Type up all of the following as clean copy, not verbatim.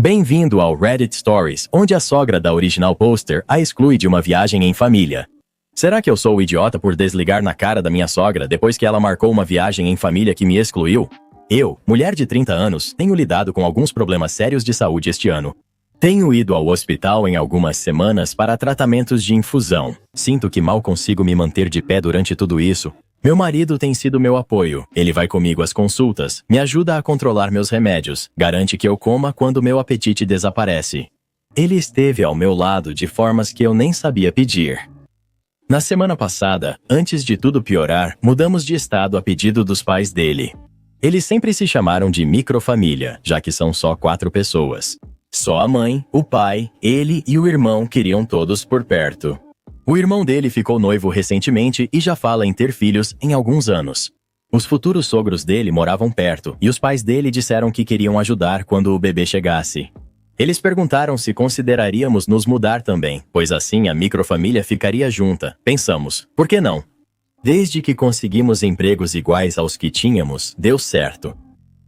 Bem-vindo ao Reddit Stories, onde a sogra da original poster a exclui de uma viagem em família. Será que eu sou o idiota por desligar na cara da minha sogra depois que ela marcou uma viagem em família que me excluiu? Eu, mulher de 30 anos, tenho lidado com alguns problemas sérios de saúde este ano. Tenho ido ao hospital em algumas semanas para tratamentos de infusão. Sinto que mal consigo me manter de pé durante tudo isso. Meu marido tem sido meu apoio. Ele vai comigo às consultas, me ajuda a controlar meus remédios, garante que eu coma quando meu apetite desaparece. Ele esteve ao meu lado de formas que eu nem sabia pedir. Na semana passada, antes de tudo piorar, mudamos de estado a pedido dos pais dele. Eles sempre se chamaram de microfamília, já que são só 4 pessoas. Só a mãe, o pai, ele e o irmão queriam todos por perto. O irmão dele ficou noivo recentemente e já fala em ter filhos em alguns anos. Os futuros sogros dele moravam perto e os pais dele disseram que queriam ajudar quando o bebê chegasse. Eles perguntaram se consideraríamos nos mudar também, pois assim a microfamília ficaria junta. Pensamos, por que não? Desde que conseguimos empregos iguais aos que tínhamos, deu certo.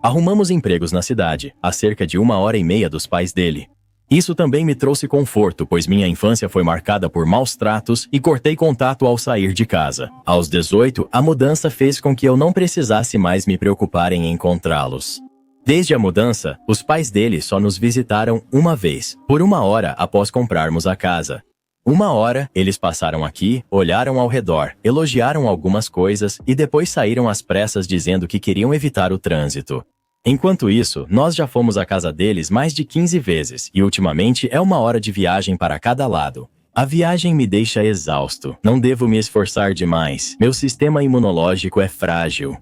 Arrumamos empregos na cidade, a cerca de 1h30 dos pais dele. Isso também me trouxe conforto, pois minha infância foi marcada por maus tratos e cortei contato ao sair de casa. Aos 18, a mudança fez com que eu não precisasse mais me preocupar em encontrá-los. Desde a mudança, os pais dele só nos visitaram uma vez, por 1 hora após comprarmos a casa. 1 hora, eles passaram aqui, olharam ao redor, elogiaram algumas coisas e depois saíram às pressas dizendo que queriam evitar o trânsito. Enquanto isso, nós já fomos à casa deles mais de 15 vezes e ultimamente é 1 hora de viagem para cada lado. A viagem me deixa exausto. Não devo me esforçar demais. Meu sistema imunológico é frágil.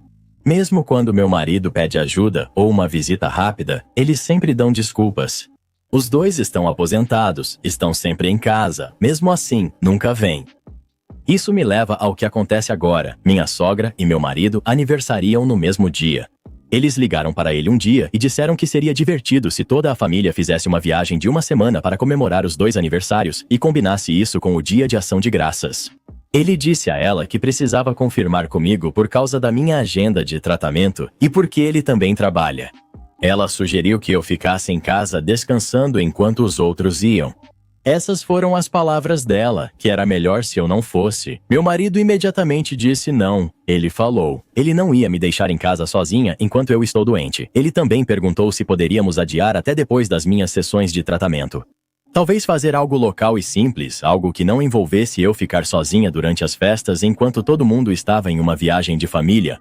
Mesmo quando meu marido pede ajuda ou uma visita rápida, eles sempre dão desculpas. Os dois estão aposentados, estão sempre em casa, mesmo assim, nunca vêm. Isso me leva ao que acontece agora. Minha sogra e meu marido aniversariam no mesmo dia. Eles ligaram para ele um dia e disseram que seria divertido se toda a família fizesse uma viagem de 1 semana para comemorar os 2 aniversários e combinasse isso com o Dia de Ação de Graças. Ele disse a ela que precisava confirmar comigo por causa da minha agenda de tratamento e porque ele também trabalha. Ela sugeriu que eu ficasse em casa descansando enquanto os outros iam. Essas foram as palavras dela, que era melhor se eu não fosse. Meu marido imediatamente disse não. Ele falou. Ele não ia me deixar em casa sozinha enquanto eu estou doente. Ele também perguntou se poderíamos adiar até depois das minhas sessões de tratamento. Talvez fazer algo local e simples, algo que não envolvesse eu ficar sozinha durante as festas enquanto todo mundo estava em uma viagem de família.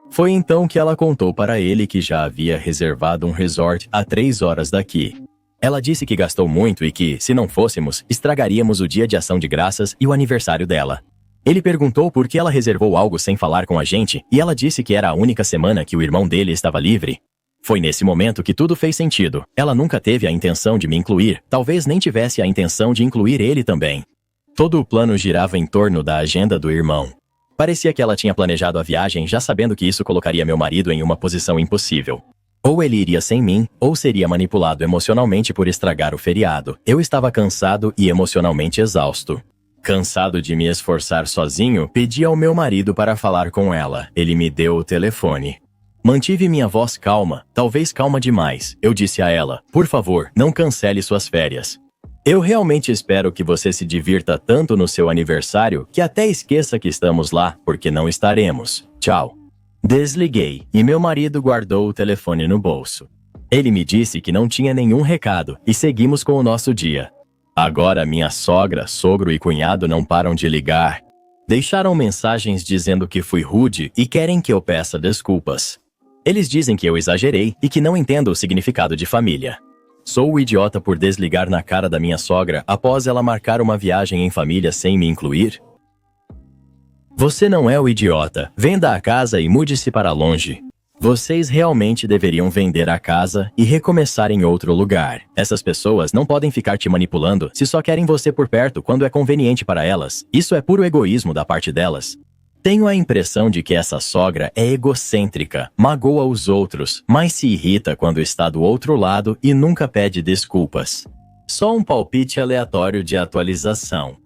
Foi então que ela contou para ele que já havia reservado um resort a 3 horas daqui. Ela disse que gastou muito e que, se não fôssemos, estragaríamos o Dia de Ação de Graças e o aniversário dela. Ele perguntou por que ela reservou algo sem falar com a gente e ela disse que era a única semana que o irmão dele estava livre. Foi nesse momento que tudo fez sentido. Ela nunca teve a intenção de me incluir, talvez nem tivesse a intenção de incluir ele também. Todo o plano girava em torno da agenda do irmão. Parecia que ela tinha planejado a viagem já sabendo que isso colocaria meu marido em uma posição impossível. Ou ele iria sem mim, ou seria manipulado emocionalmente por estragar o feriado. Eu estava cansado e emocionalmente exausto. Cansado de me esforçar sozinho, pedi ao meu marido para falar com ela. Ele me deu o telefone. Mantive minha voz calma, talvez calma demais. Eu disse a ela, por favor, não cancele suas férias. Eu realmente espero que você se divirta tanto no seu aniversário que até esqueça que estamos lá, porque não estaremos. Tchau. Desliguei, e meu marido guardou o telefone no bolso. Ele me disse que não tinha nenhum recado, e seguimos com o nosso dia. Agora minha sogra, sogro e cunhado não param de ligar. Deixaram mensagens dizendo que fui rude e querem que eu peça desculpas. Eles dizem que eu exagerei e que não entendo o significado de família. Sou o idiota por desligar na cara da minha sogra após ela marcar uma viagem em família sem me incluir? Você não é o idiota. Venda a casa e mude-se para longe. Vocês realmente deveriam vender a casa e recomeçar em outro lugar. Essas pessoas não podem ficar te manipulando se só querem você por perto quando é conveniente para elas. Isso é puro egoísmo da parte delas. Tenho a impressão de que essa sogra é egocêntrica, magoa os outros, mas se irrita quando está do outro lado e nunca pede desculpas. Só um palpite aleatório de atualização.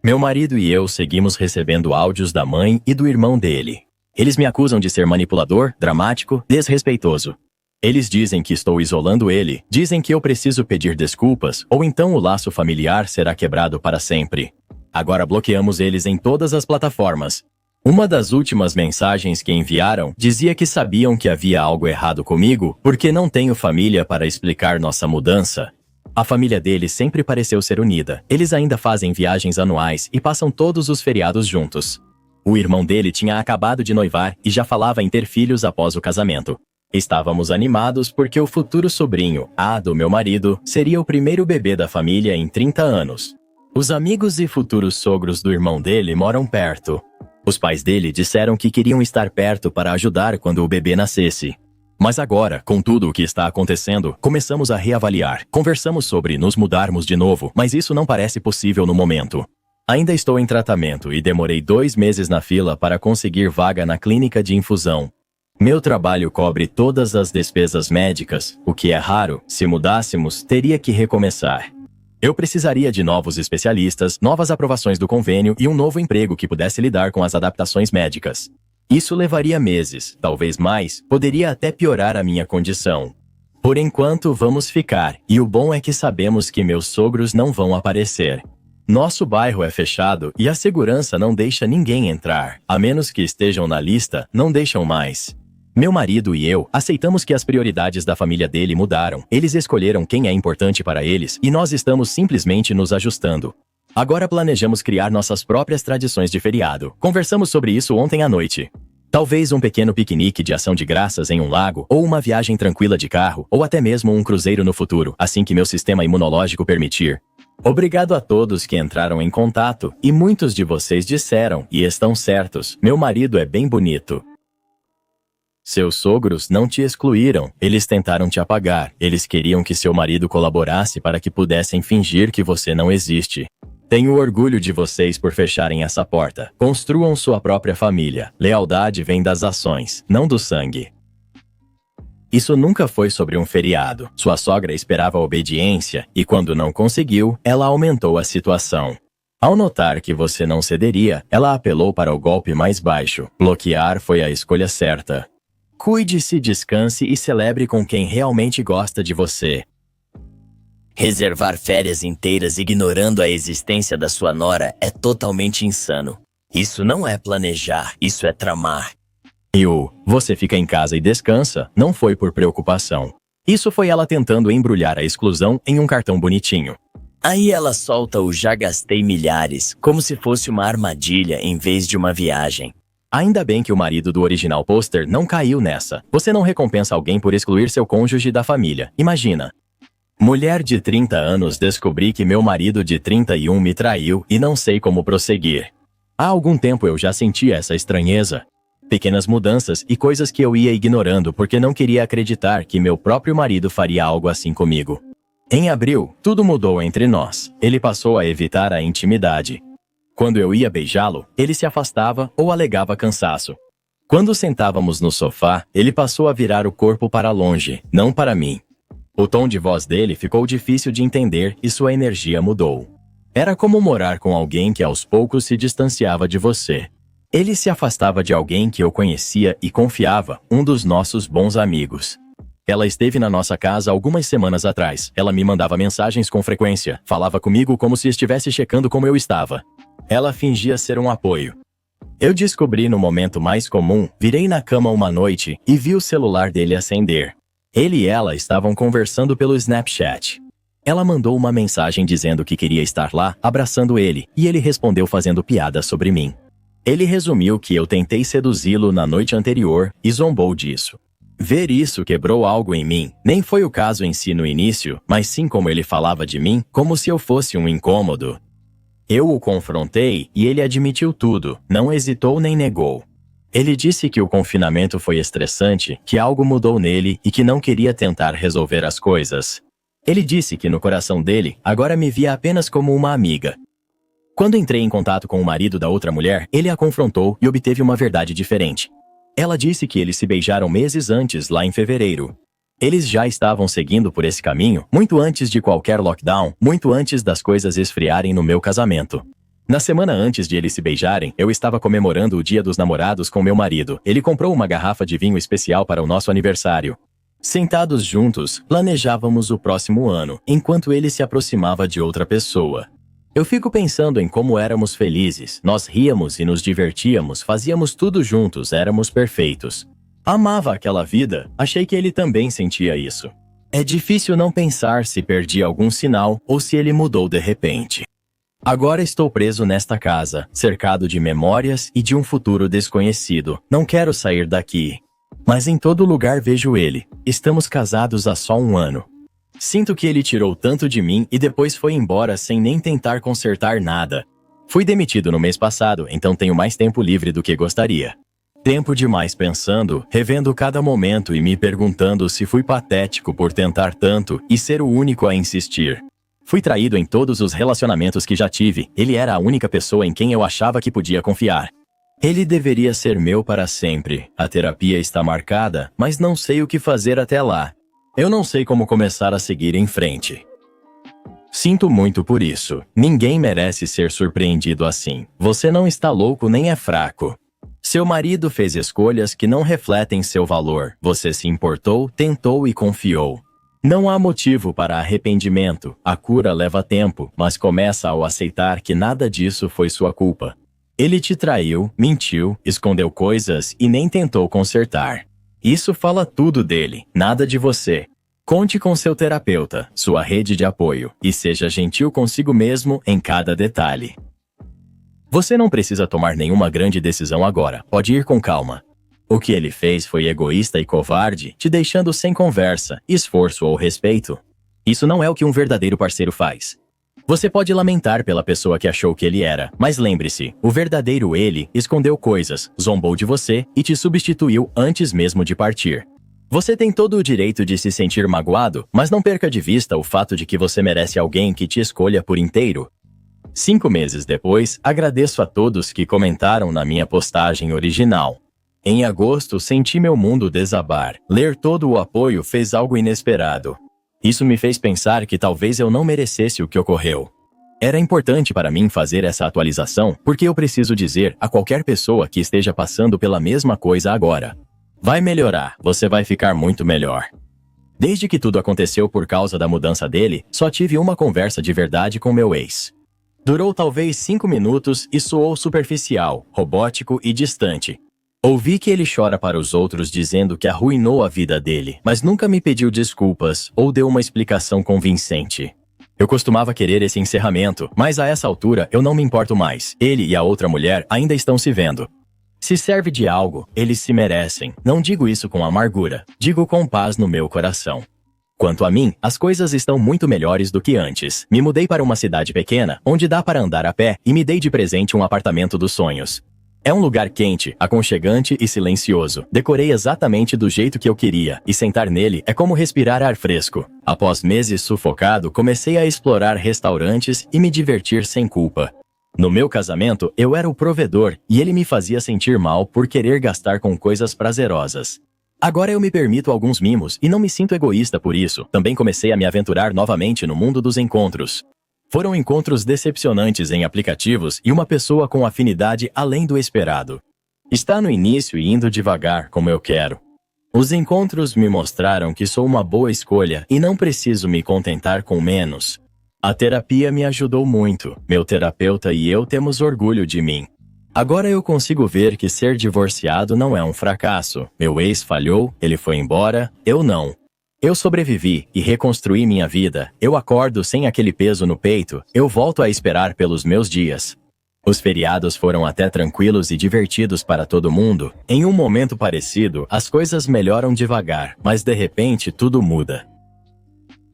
Meu marido e eu seguimos recebendo áudios da mãe e do irmão dele. Eles me acusam de ser manipulador, dramático, desrespeitoso. Eles dizem que estou isolando ele, dizem que eu preciso pedir desculpas, ou então o laço familiar será quebrado para sempre. Agora bloqueamos eles em todas as plataformas. Uma das últimas mensagens que enviaram dizia que sabiam que havia algo errado comigo porque não tenho família para explicar nossa mudança. A família deles sempre pareceu ser unida. Eles ainda fazem viagens anuais e passam todos os feriados juntos. O irmão dele tinha acabado de noivar e já falava em ter filhos após o casamento. Estávamos animados porque o futuro sobrinho, do meu marido, seria o primeiro bebê da família em 30 anos. Os amigos e futuros sogros do irmão dele moram perto. Os pais dele disseram que queriam estar perto para ajudar quando o bebê nascesse. Mas agora, com tudo o que está acontecendo, começamos a reavaliar. Conversamos sobre nos mudarmos de novo, mas isso não parece possível no momento. Ainda estou em tratamento e demorei 2 meses na fila para conseguir vaga na clínica de infusão. Meu trabalho cobre todas as despesas médicas, o que é raro. Se mudássemos, teria que recomeçar. Eu precisaria de novos especialistas, novas aprovações do convênio e um novo emprego que pudesse lidar com as adaptações médicas. Isso levaria meses, talvez mais, poderia até piorar a minha condição. Por enquanto, vamos ficar, e o bom é que sabemos que meus sogros não vão aparecer. Nosso bairro é fechado e a segurança não deixa ninguém entrar, a menos que estejam na lista, não deixam mais. Meu marido e eu aceitamos que as prioridades da família dele mudaram. Eles escolheram quem é importante para eles e nós estamos simplesmente nos ajustando. Agora planejamos criar nossas próprias tradições de feriado. Conversamos sobre isso ontem à noite. Talvez um pequeno piquenique de ação de graças em um lago, ou uma viagem tranquila de carro, ou até mesmo um cruzeiro no futuro, assim que meu sistema imunológico permitir. Obrigado a todos que entraram em contato, e muitos de vocês disseram, e estão certos, meu marido é bem bonito. Seus sogros não te excluíram, eles tentaram te apagar, eles queriam que seu marido colaborasse para que pudessem fingir que você não existe. Tenho orgulho de vocês por fecharem essa porta. Construam sua própria família. Lealdade vem das ações, não do sangue. Isso nunca foi sobre um feriado. Sua sogra esperava obediência e quando não conseguiu, ela aumentou a situação. Ao notar que você não cederia, ela apelou para o golpe mais baixo. Bloquear foi a escolha certa. Cuide-se, descanse e celebre com quem realmente gosta de você. Reservar férias inteiras ignorando a existência da sua nora é totalmente insano. Isso não é planejar, isso é tramar. E você fica em casa e descansa, não foi por preocupação. Isso foi ela tentando embrulhar a exclusão em um cartão bonitinho. Aí ela solta o "já gastei milhares", como se fosse uma armadilha em vez de uma viagem. Ainda bem que o marido do original pôster não caiu nessa. Você não recompensa alguém por excluir seu cônjuge da família. Imagina. Mulher de 30 anos, descobri que meu marido de 31 me traiu e não sei como prosseguir. Há algum tempo eu já sentia essa estranheza. Pequenas mudanças e coisas que eu ia ignorando porque não queria acreditar que meu próprio marido faria algo assim comigo. Em abril, tudo mudou entre nós. Ele passou a evitar a intimidade. Quando eu ia beijá-lo, ele se afastava ou alegava cansaço. Quando sentávamos no sofá, ele passou a virar o corpo para longe, não para mim. O tom de voz dele ficou difícil de entender e sua energia mudou. Era como morar com alguém que aos poucos se distanciava de você. Ele se afastava de alguém que eu conhecia e confiava, um dos nossos bons amigos. Ela esteve na nossa casa algumas semanas atrás. Ela me mandava mensagens com frequência, falava comigo como se estivesse checando como eu estava. Ela fingia ser um apoio. Eu descobri no momento mais comum, virei na cama uma noite e vi o celular dele acender. Ele e ela estavam conversando pelo Snapchat. Ela mandou uma mensagem dizendo que queria estar lá, abraçando ele, e ele respondeu fazendo piada sobre mim. Ele resumiu que eu tentei seduzi-lo na noite anterior e zombou disso. Ver isso quebrou algo em mim. Nem foi o caso em si no início, mas sim como ele falava de mim, como se eu fosse um incômodo. Eu o confrontei e ele admitiu tudo, não hesitou nem negou. Ele disse que o confinamento foi estressante, que algo mudou nele e que não queria tentar resolver as coisas. Ele disse que no coração dele, agora me via apenas como uma amiga. Quando entrei em contato com o marido da outra mulher, ele a confrontou e obteve uma verdade diferente. Ela disse que eles se beijaram meses antes, lá em fevereiro. Eles já estavam seguindo por esse caminho, muito antes de qualquer lockdown, muito antes das coisas esfriarem no meu casamento. Na semana antes de eles se beijarem, eu estava comemorando o Dia dos Namorados com meu marido. Ele comprou uma garrafa de vinho especial para o nosso aniversário. Sentados juntos, planejávamos o próximo ano, enquanto ele se aproximava de outra pessoa. Eu fico pensando em como éramos felizes, nós ríamos e nos divertíamos, fazíamos tudo juntos, éramos perfeitos. Amava aquela vida, achei que ele também sentia isso. É difícil não pensar se perdi algum sinal ou se ele mudou de repente. Agora estou preso nesta casa, cercado de memórias e de um futuro desconhecido. Não quero sair daqui. Mas em todo lugar vejo ele. Estamos casados há só 1 ano. Sinto que ele tirou tanto de mim e depois foi embora sem nem tentar consertar nada. Fui demitido no mês passado, então tenho mais tempo livre do que gostaria. Tempo demais pensando, revendo cada momento e me perguntando se fui patético por tentar tanto e ser o único a insistir. Fui traído em todos os relacionamentos que já tive. Ele era a única pessoa em quem eu achava que podia confiar. Ele deveria ser meu para sempre. A terapia está marcada, mas não sei o que fazer até lá. Eu não sei como começar a seguir em frente. Sinto muito por isso. Ninguém merece ser surpreendido assim. Você não está louco nem é fraco. Seu marido fez escolhas que não refletem seu valor. Você se importou, tentou e confiou. Não há motivo para arrependimento. A cura leva tempo, mas começa ao aceitar que nada disso foi sua culpa. Ele te traiu, mentiu, escondeu coisas e nem tentou consertar. Isso fala tudo dele, nada de você. Conte com seu terapeuta, sua rede de apoio, e seja gentil consigo mesmo em cada detalhe. Você não precisa tomar nenhuma grande decisão agora, pode ir com calma. O que ele fez foi egoísta e covarde, te deixando sem conversa, esforço ou respeito. Isso não é o que um verdadeiro parceiro faz. Você pode lamentar pela pessoa que achou que ele era, mas lembre-se, o verdadeiro ele escondeu coisas, zombou de você e te substituiu antes mesmo de partir. Você tem todo o direito de se sentir magoado, mas não perca de vista o fato de que você merece alguém que te escolha por inteiro. 5 meses depois, agradeço a todos que comentaram na minha postagem original. Em agosto, senti meu mundo desabar. Ler todo o apoio fez algo inesperado. Isso me fez pensar que talvez eu não merecesse o que ocorreu. Era importante para mim fazer essa atualização porque eu preciso dizer a qualquer pessoa que esteja passando pela mesma coisa agora. Vai melhorar, você vai ficar muito melhor. Desde que tudo aconteceu por causa da mudança dele, só tive uma conversa de verdade com meu ex. Durou talvez 5 minutos e soou superficial, robótico e distante. Ouvi que ele chora para os outros dizendo que arruinou a vida dele, mas nunca me pediu desculpas ou deu uma explicação convincente. Eu costumava querer esse encerramento, mas a essa altura eu não me importo mais. Ele e a outra mulher ainda estão se vendo. Se serve de algo, eles se merecem. Não digo isso com amargura, digo com paz no meu coração. Quanto a mim, as coisas estão muito melhores do que antes. Me mudei para uma cidade pequena, onde dá para andar a pé, e me dei de presente um apartamento dos sonhos. É um lugar quente, aconchegante e silencioso. Decorei exatamente do jeito que eu queria, e sentar nele é como respirar ar fresco. Após meses sufocado, comecei a explorar restaurantes e me divertir sem culpa. No meu casamento, eu era o provedor e ele me fazia sentir mal por querer gastar com coisas prazerosas. Agora eu me permito alguns mimos e não me sinto egoísta por isso. Também comecei a me aventurar novamente no mundo dos encontros. Foram encontros decepcionantes em aplicativos e uma pessoa com afinidade além do esperado. Está no início e indo devagar, como eu quero. Os encontros me mostraram que sou uma boa escolha e não preciso me contentar com menos. A terapia me ajudou muito. Meu terapeuta e eu temos orgulho de mim. Agora eu consigo ver que ser divorciado não é um fracasso. Meu ex falhou, ele foi embora, eu não. Eu sobrevivi e reconstruí minha vida. Eu acordo sem aquele peso no peito. Eu volto a esperar pelos meus dias. Os feriados foram até tranquilos e divertidos para todo mundo. Em um momento parecido, as coisas melhoram devagar, mas de repente tudo muda.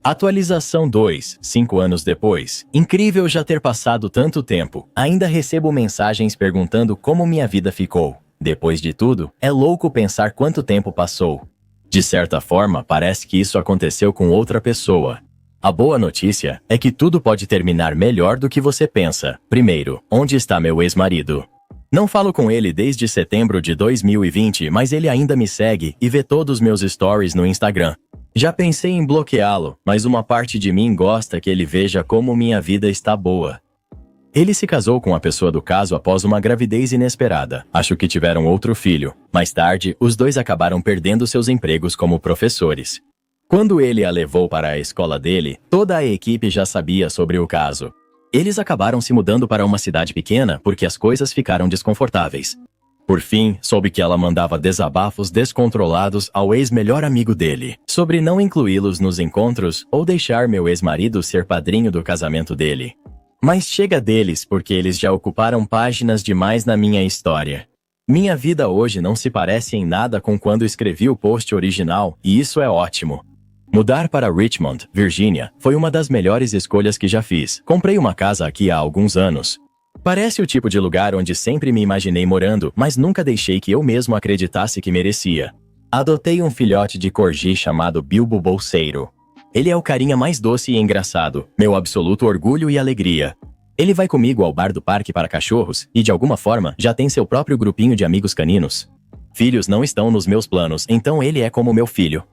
Atualização 2, 5 anos depois. Incrível já ter passado tanto tempo. Ainda recebo mensagens perguntando como minha vida ficou. Depois de tudo, é louco pensar quanto tempo passou. De certa forma, parece que isso aconteceu com outra pessoa. A boa notícia é que tudo pode terminar melhor do que você pensa. Primeiro, onde está meu ex-marido? Não falo com ele desde setembro de 2020, mas ele ainda me segue e vê todos meus stories no Instagram. Já pensei em bloqueá-lo, mas uma parte de mim gosta que ele veja como minha vida está boa. Ele se casou com a pessoa do caso após uma gravidez inesperada. Acho que tiveram outro filho. Mais tarde, os dois acabaram perdendo seus empregos como professores. Quando ele a levou para a escola dele, toda a equipe já sabia sobre o caso. Eles acabaram se mudando para uma cidade pequena porque as coisas ficaram desconfortáveis. Por fim, soube que ela mandava desabafos descontrolados ao ex-melhor amigo dele, sobre não incluí-los nos encontros ou deixar meu ex-marido ser padrinho do casamento dele. Mas chega deles porque eles já ocuparam páginas demais na minha história. Minha vida hoje não se parece em nada com quando escrevi o post original, e isso é ótimo. Mudar para Richmond, Virgínia, foi uma das melhores escolhas que já fiz. Comprei uma casa aqui há alguns anos. Parece o tipo de lugar onde sempre me imaginei morando, mas nunca deixei que eu mesmo acreditasse que merecia. Adotei um filhote de corgi chamado Bilbo Bolseiro. Ele é o carinha mais doce e engraçado, meu absoluto orgulho e alegria. Ele vai comigo ao bar do parque para cachorros e, de alguma forma, já tem seu próprio grupinho de amigos caninos. Filhos não estão nos meus planos, então ele é como meu filho.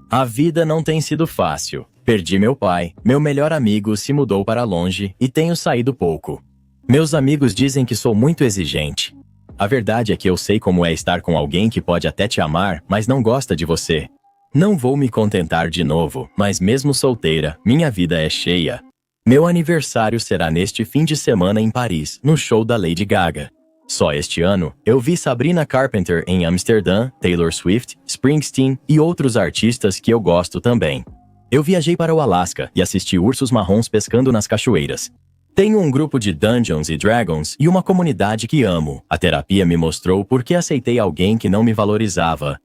A vida não tem sido fácil. Perdi meu pai, meu melhor amigo se mudou para longe e tenho saído pouco. Meus amigos dizem que sou muito exigente. A verdade é que eu sei como é estar com alguém que pode até te amar, mas não gosta de você. Não vou me contentar de novo, mas mesmo solteira, minha vida é cheia. Meu aniversário será neste fim de semana em Paris, no show da Lady Gaga. Só este ano, eu vi Sabrina Carpenter em Amsterdã, Taylor Swift, Springsteen e outros artistas que eu gosto também. Eu viajei para o Alasca e assisti ursos marrons pescando nas cachoeiras. Tenho um grupo de Dungeons & Dragons e uma comunidade que amo. A terapia me mostrou por que aceitei alguém que não me valorizava.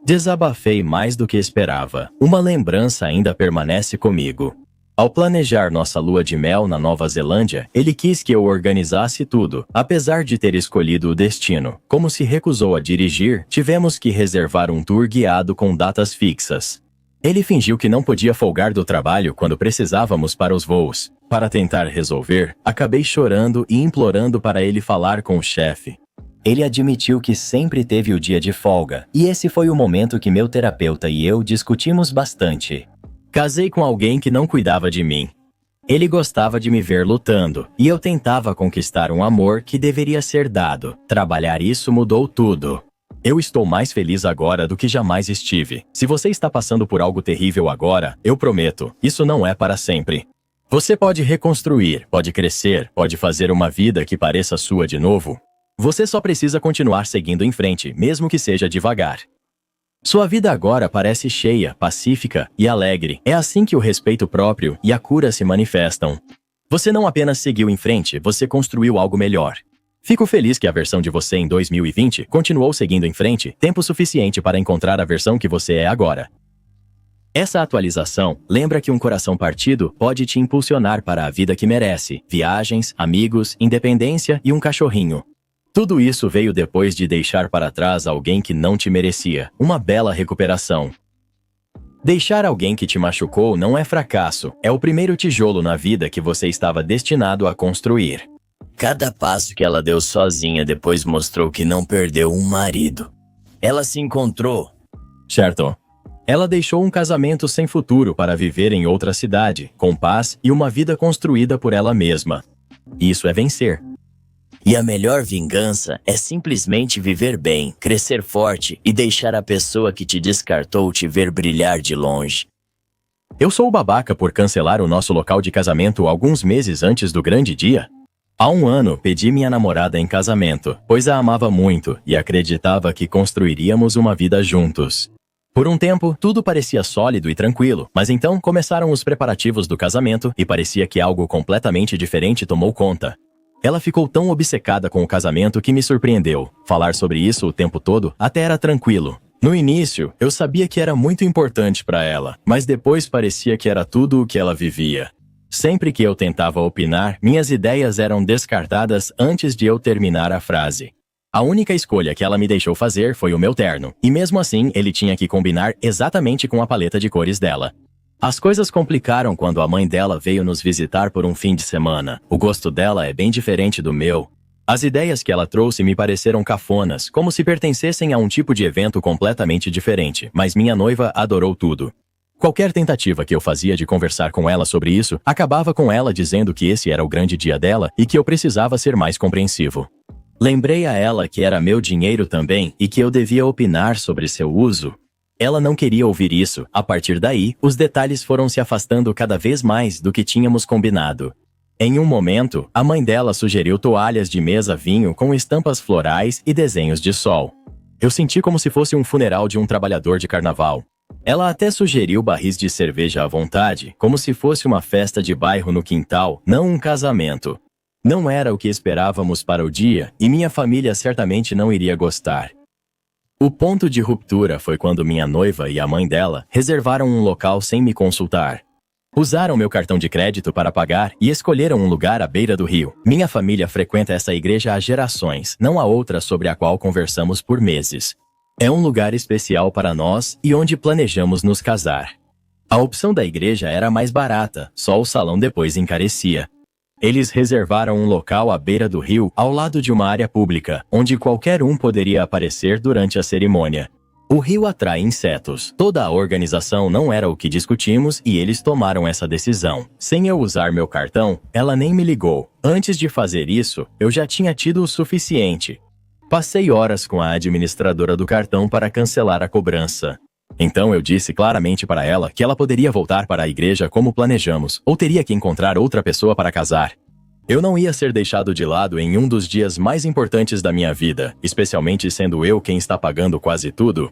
Desabafei mais do que esperava. Uma lembrança ainda permanece comigo. Ao planejar nossa lua de mel na Nova Zelândia, ele quis que eu organizasse tudo, apesar de ter escolhido o destino. Como se recusou a dirigir, tivemos que reservar um tour guiado com datas fixas. Ele fingiu que não podia folgar do trabalho quando precisávamos para os voos. Para tentar resolver, acabei chorando e implorando para ele falar com o chefe. Ele admitiu que sempre teve o dia de folga, e esse foi o momento que meu terapeuta e eu discutimos bastante. Casei com alguém que não cuidava de mim. Ele gostava de me ver lutando, e eu tentava conquistar um amor que deveria ser dado. Trabalhar isso mudou tudo. Eu estou mais feliz agora do que jamais estive. Se você está passando por algo terrível agora, eu prometo, isso não é para sempre. Você pode reconstruir, pode crescer, pode fazer uma vida que pareça sua de novo. Você só precisa continuar seguindo em frente, mesmo que seja devagar. Sua vida agora parece cheia, pacífica e alegre. É assim que o respeito próprio e a cura se manifestam. Você não apenas seguiu em frente, você construiu algo melhor. Fico feliz que a versão de você em 2020 continuou seguindo em frente, tempo suficiente para encontrar a versão que você é agora. Essa atualização lembra que um coração partido pode te impulsionar para a vida que merece, viagens, amigos, independência e um cachorrinho. Tudo isso veio depois de deixar para trás alguém que não te merecia. Uma bela recuperação. Deixar alguém que te machucou não é fracasso, é o primeiro tijolo na vida que você estava destinado a construir. Cada passo que ela deu sozinha depois mostrou que não perdeu um marido. Ela se encontrou. Certo. Ela deixou um casamento sem futuro para viver em outra cidade, com paz e uma vida construída por ela mesma. Isso é vencer. E a melhor vingança é simplesmente viver bem, crescer forte e deixar a pessoa que te descartou te ver brilhar de longe. Eu sou o babaca por cancelar o nosso local de casamento alguns meses antes do grande dia. Há um ano, pedi minha namorada em casamento, pois a amava muito e acreditava que construiríamos uma vida juntos. Por um tempo, tudo parecia sólido e tranquilo, mas então começaram os preparativos do casamento e parecia que algo completamente diferente tomou conta. Ela ficou tão obcecada com o casamento que me surpreendeu. Falar sobre isso o tempo todo até era tranquilo. No início, eu sabia que era muito importante para ela, mas depois parecia que era tudo o que ela vivia. Sempre que eu tentava opinar, minhas ideias eram descartadas antes de eu terminar a frase. A única escolha que ela me deixou fazer foi o meu terno, e mesmo assim ele tinha que combinar exatamente com a paleta de cores dela. As coisas complicaram quando a mãe dela veio nos visitar por um fim de semana. O gosto dela é bem diferente do meu. As ideias que ela trouxe me pareceram cafonas, como se pertencessem a um tipo de evento completamente diferente, mas minha noiva adorou tudo. Qualquer tentativa que eu fazia de conversar com ela sobre isso, acabava com ela dizendo que esse era o grande dia dela e que eu precisava ser mais compreensivo. Lembrei a ela que era meu dinheiro também e que eu devia opinar sobre seu uso. Ela não queria ouvir isso. A partir daí, os detalhes foram se afastando cada vez mais do que tínhamos combinado. Em um momento, a mãe dela sugeriu toalhas de mesa vinho com estampas florais e desenhos de sol. Eu senti como se fosse um funeral de um trabalhador de carnaval. Ela até sugeriu barris de cerveja à vontade, como se fosse uma festa de bairro no quintal, não um casamento. Não era o que esperávamos para o dia, e minha família certamente não iria gostar. O ponto de ruptura foi quando minha noiva e a mãe dela reservaram um local sem me consultar. Usaram meu cartão de crédito para pagar e escolheram um lugar à beira do rio. Minha família frequenta essa igreja há gerações, não há outra sobre a qual conversamos por meses. É um lugar especial para nós e onde planejamos nos casar. A opção da igreja era mais barata, só o salão depois encarecia. Eles reservaram um local à beira do rio, ao lado de uma área pública, onde qualquer um poderia aparecer durante a cerimônia. O rio atrai insetos. Toda a organização não era o que discutimos e eles tomaram essa decisão. Sem eu usar meu cartão, ela nem me ligou. Antes de fazer isso, eu já tinha tido o suficiente. Passei horas com a administradora do cartão para cancelar a cobrança. Então eu disse claramente para ela que ela poderia voltar para a igreja como planejamos, ou teria que encontrar outra pessoa para casar. Eu não ia ser deixado de lado em um dos dias mais importantes da minha vida, especialmente sendo eu quem está pagando quase tudo.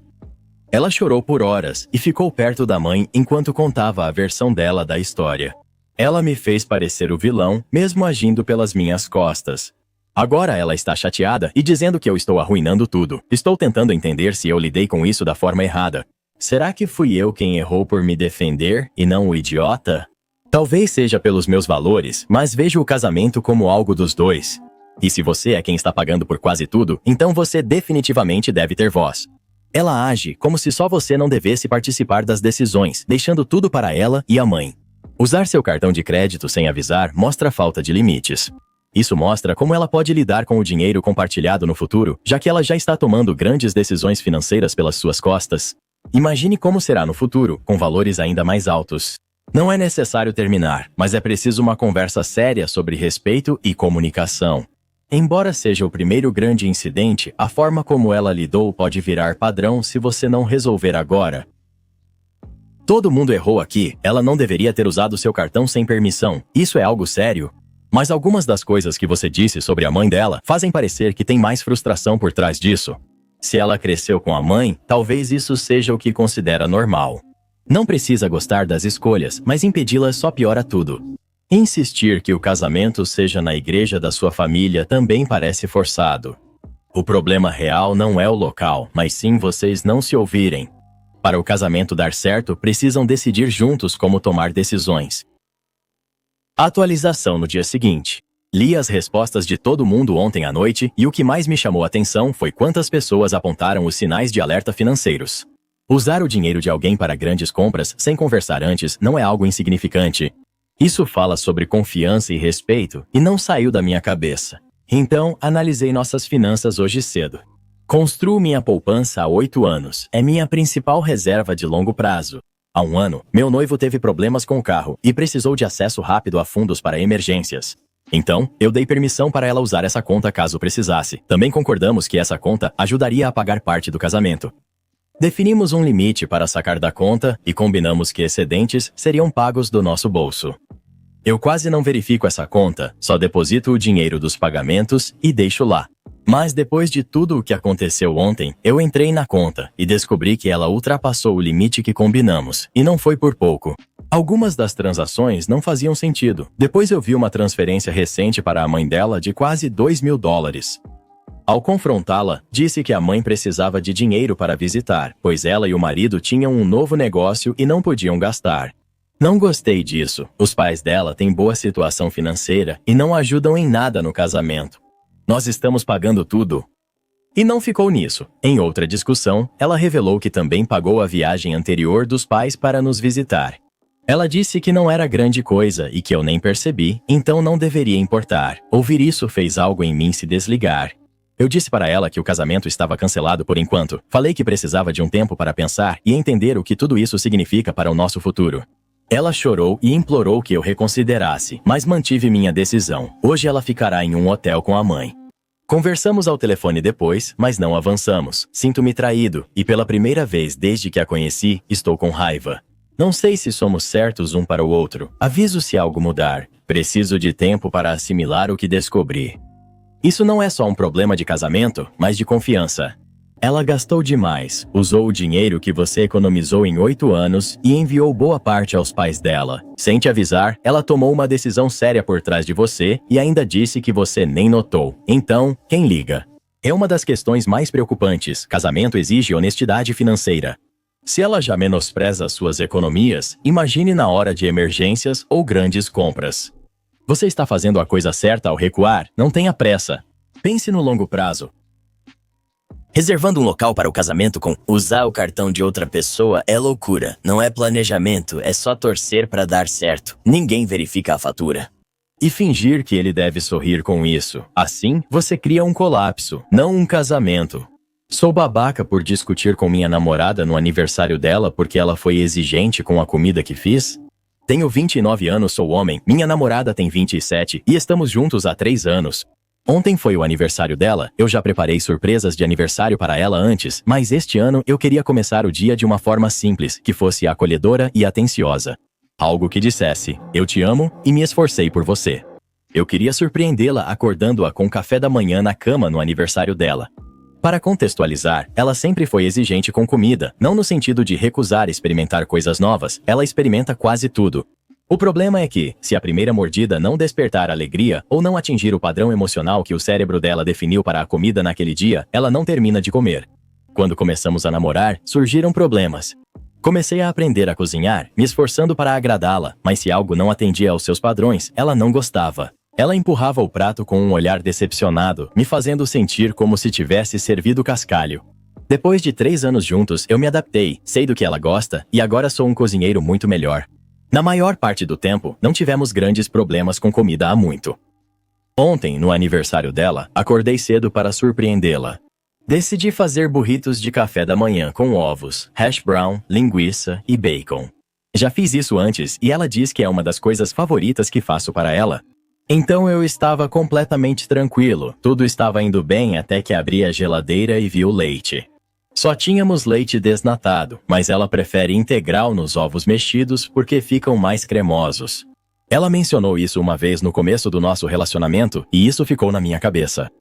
Ela chorou por horas e ficou perto da mãe enquanto contava a versão dela da história. Ela me fez parecer o vilão, mesmo agindo pelas minhas costas. Agora ela está chateada e dizendo que eu estou arruinando tudo. Estou tentando entender se eu lidei com isso da forma errada. Será que fui eu quem errou por me defender e não o idiota? Talvez seja pelos meus valores, mas vejo o casamento como algo dos dois. E se você é quem está pagando por quase tudo, então você definitivamente deve ter voz. Ela age como se só você não devesse participar das decisões, deixando tudo para ela e a mãe. Usar seu cartão de crédito sem avisar mostra falta de limites. Isso mostra como ela pode lidar com o dinheiro compartilhado no futuro, já que ela já está tomando grandes decisões financeiras pelas suas costas. Imagine como será no futuro, com valores ainda mais altos. Não é necessário terminar, mas é preciso uma conversa séria sobre respeito e comunicação. Embora seja o primeiro grande incidente, a forma como ela lidou pode virar padrão se você não resolver agora. Todo mundo errou aqui, ela não deveria ter usado seu cartão sem permissão. Isso é algo sério. Mas algumas das coisas que você disse sobre a mãe dela fazem parecer que tem mais frustração por trás disso. Se ela cresceu com a mãe, talvez isso seja o que considera normal. Não precisa gostar das escolhas, mas impedi-las só piora tudo. Insistir que o casamento seja na igreja da sua família também parece forçado. O problema real não é o local, mas sim vocês não se ouvirem. Para o casamento dar certo, precisam decidir juntos como tomar decisões. Atualização no dia seguinte. Li as respostas de todo mundo ontem à noite e o que mais me chamou a atenção foi quantas pessoas apontaram os sinais de alerta financeiros. Usar o dinheiro de alguém para grandes compras sem conversar antes não é algo insignificante. Isso fala sobre confiança e respeito e não saiu da minha cabeça. Então, analisei nossas finanças hoje cedo. Construo minha poupança há 8 anos. É minha principal reserva de longo prazo. Há 1 ano, meu noivo teve problemas com o carro e precisou de acesso rápido a fundos para emergências. Então, eu dei permissão para ela usar essa conta caso precisasse. Também concordamos que essa conta ajudaria a pagar parte do casamento. Definimos um limite para sacar da conta e combinamos que excedentes seriam pagos do nosso bolso. Eu quase não verifico essa conta, só deposito o dinheiro dos pagamentos e deixo lá. Mas depois de tudo o que aconteceu ontem, eu entrei na conta e descobri que ela ultrapassou o limite que combinamos, e não foi por pouco. Algumas das transações não faziam sentido. Depois eu vi uma transferência recente para a mãe dela de quase $2.000. Ao confrontá-la, disse que a mãe precisava de dinheiro para visitar, pois ela e o marido tinham um novo negócio e não podiam gastar. Não gostei disso. Os pais dela têm boa situação financeira e não ajudam em nada no casamento. Nós estamos pagando tudo. E não ficou nisso. Em outra discussão, ela revelou que também pagou a viagem anterior dos pais para nos visitar. Ela disse que não era grande coisa e que eu nem percebi, então não deveria importar. Ouvir isso fez algo em mim se desligar. Eu disse para ela que o casamento estava cancelado por enquanto. Falei que precisava de um tempo para pensar e entender o que tudo isso significa para o nosso futuro. Ela chorou e implorou que eu reconsiderasse, mas mantive minha decisão. Hoje ela ficará em um hotel com a mãe. Conversamos ao telefone depois, mas não avançamos. Sinto-me traído e pela primeira vez desde que a conheci, estou com raiva. Não sei se somos certos um para o outro. Aviso se algo mudar. Preciso de tempo para assimilar o que descobri. Isso não é só um problema de casamento, mas de confiança. Ela gastou demais, usou o dinheiro que você economizou em 8 anos e enviou boa parte aos pais dela. Sem te avisar, ela tomou uma decisão séria por trás de você e ainda disse que você nem notou. Então, quem liga? É uma das questões mais preocupantes. Casamento exige honestidade financeira. Se ela já menospreza suas economias, imagine na hora de emergências ou grandes compras. Você está fazendo a coisa certa ao recuar, não tenha pressa. Pense no longo prazo. Reservando um local para o casamento com usar o cartão de outra pessoa é loucura. Não é planejamento, é só torcer para dar certo. Ninguém verifica a fatura. E fingir que ele deve sorrir com isso. Assim, você cria um colapso, não um casamento. Sou babaca por discutir com minha namorada no aniversário dela porque ela foi exigente com a comida que fiz? Tenho 29 anos, sou homem, minha namorada tem 27 e estamos juntos há 3 anos. Ontem foi o aniversário dela, eu já preparei surpresas de aniversário para ela antes, mas este ano eu queria começar o dia de uma forma simples, que fosse acolhedora e atenciosa. Algo que dissesse, eu te amo e me esforcei por você. Eu queria surpreendê-la acordando-a com café da manhã na cama no aniversário dela. Para contextualizar, ela sempre foi exigente com comida, não no sentido de recusar experimentar coisas novas, ela experimenta quase tudo. O problema é que, se a primeira mordida não despertar alegria ou não atingir o padrão emocional que o cérebro dela definiu para a comida naquele dia, ela não termina de comer. Quando começamos a namorar, surgiram problemas. Comecei a aprender a cozinhar, me esforçando para agradá-la, mas se algo não atendia aos seus padrões, ela não gostava. Ela empurrava o prato com um olhar decepcionado, me fazendo sentir como se tivesse servido cascalho. Depois de 3 anos juntos, eu me adaptei, sei do que ela gosta e agora sou um cozinheiro muito melhor. Na maior parte do tempo, não tivemos grandes problemas com comida há muito. Ontem, no aniversário dela, acordei cedo para surpreendê-la. Decidi fazer burritos de café da manhã com ovos, hash brown, linguiça e bacon. Já fiz isso antes e ela diz que é uma das coisas favoritas que faço para ela. Então eu estava completamente tranquilo, tudo estava indo bem até que abri a geladeira e vi o leite. Só tínhamos leite desnatado, mas ela prefere integral nos ovos mexidos porque ficam mais cremosos. Ela mencionou isso uma vez no começo do nosso relacionamento e isso ficou na minha cabeça.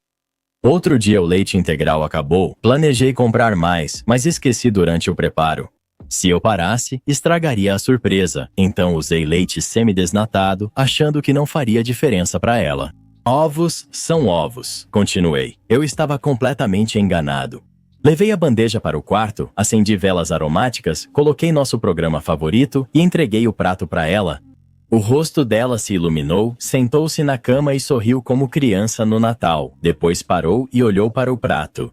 Outro dia o leite integral acabou, planejei comprar mais, mas esqueci durante o preparo. Se eu parasse, estragaria a surpresa, então usei leite semi-desnatado, achando que não faria diferença para ela. Ovos são ovos, continuei. Eu estava completamente enganado. Levei a bandeja para o quarto, acendi velas aromáticas, coloquei nosso programa favorito e entreguei o prato para ela. O rosto dela se iluminou, sentou-se na cama e sorriu como criança no Natal. Depois parou e olhou para o prato.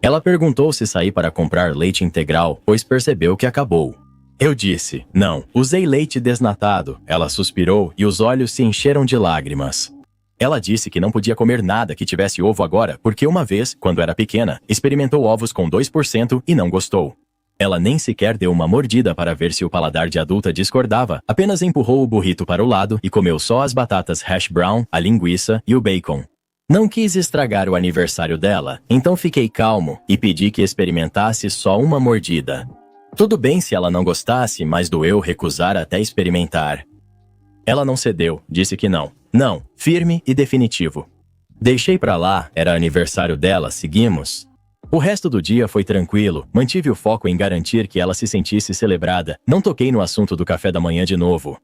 Ela perguntou se saí para comprar leite integral, pois percebeu que acabou. Eu disse, não, usei leite desnatado. Ela suspirou e os olhos se encheram de lágrimas. Ela disse que não podia comer nada que tivesse ovo agora, porque uma vez, quando era pequena, experimentou ovos com 2% e não gostou. Ela nem sequer deu uma mordida para ver se o paladar de adulta discordava, apenas empurrou o burrito para o lado e comeu só as batatas hash brown, a linguiça e o bacon. Não quis estragar o aniversário dela, então fiquei calmo e pedi que experimentasse só uma mordida. Tudo bem se ela não gostasse, mas doeu recusar até experimentar. Ela não cedeu, disse que não. Não, firme e definitivo. Deixei pra lá, era aniversário dela, seguimos. O resto do dia foi tranquilo, mantive o foco em garantir que ela se sentisse celebrada, não toquei no assunto do café da manhã de novo.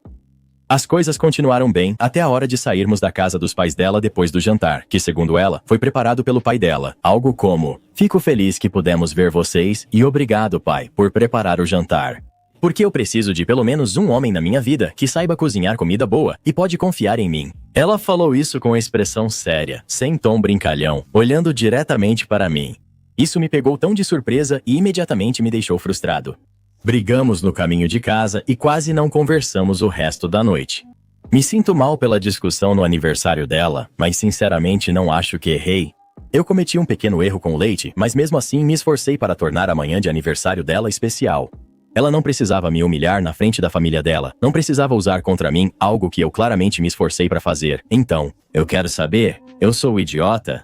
As coisas continuaram bem até a hora de sairmos da casa dos pais dela depois do jantar, que segundo ela, foi preparado pelo pai dela. Algo como, fico feliz que pudemos ver vocês e obrigado, pai, por preparar o jantar. Porque eu preciso de pelo menos um homem na minha vida que saiba cozinhar comida boa e pode confiar em mim. Ela falou isso com expressão séria, sem tom brincalhão, olhando diretamente para mim. Isso me pegou tão de surpresa e imediatamente me deixou frustrado. Brigamos no caminho de casa e quase não conversamos o resto da noite. Me sinto mal pela discussão no aniversário dela, mas sinceramente não acho que errei. Eu cometi um pequeno erro com o leite, mas mesmo assim me esforcei para tornar a manhã de aniversário dela especial. Ela não precisava me humilhar na frente da família dela, não precisava usar contra mim algo que eu claramente me esforcei para fazer. Então, eu quero saber, eu sou o idiota?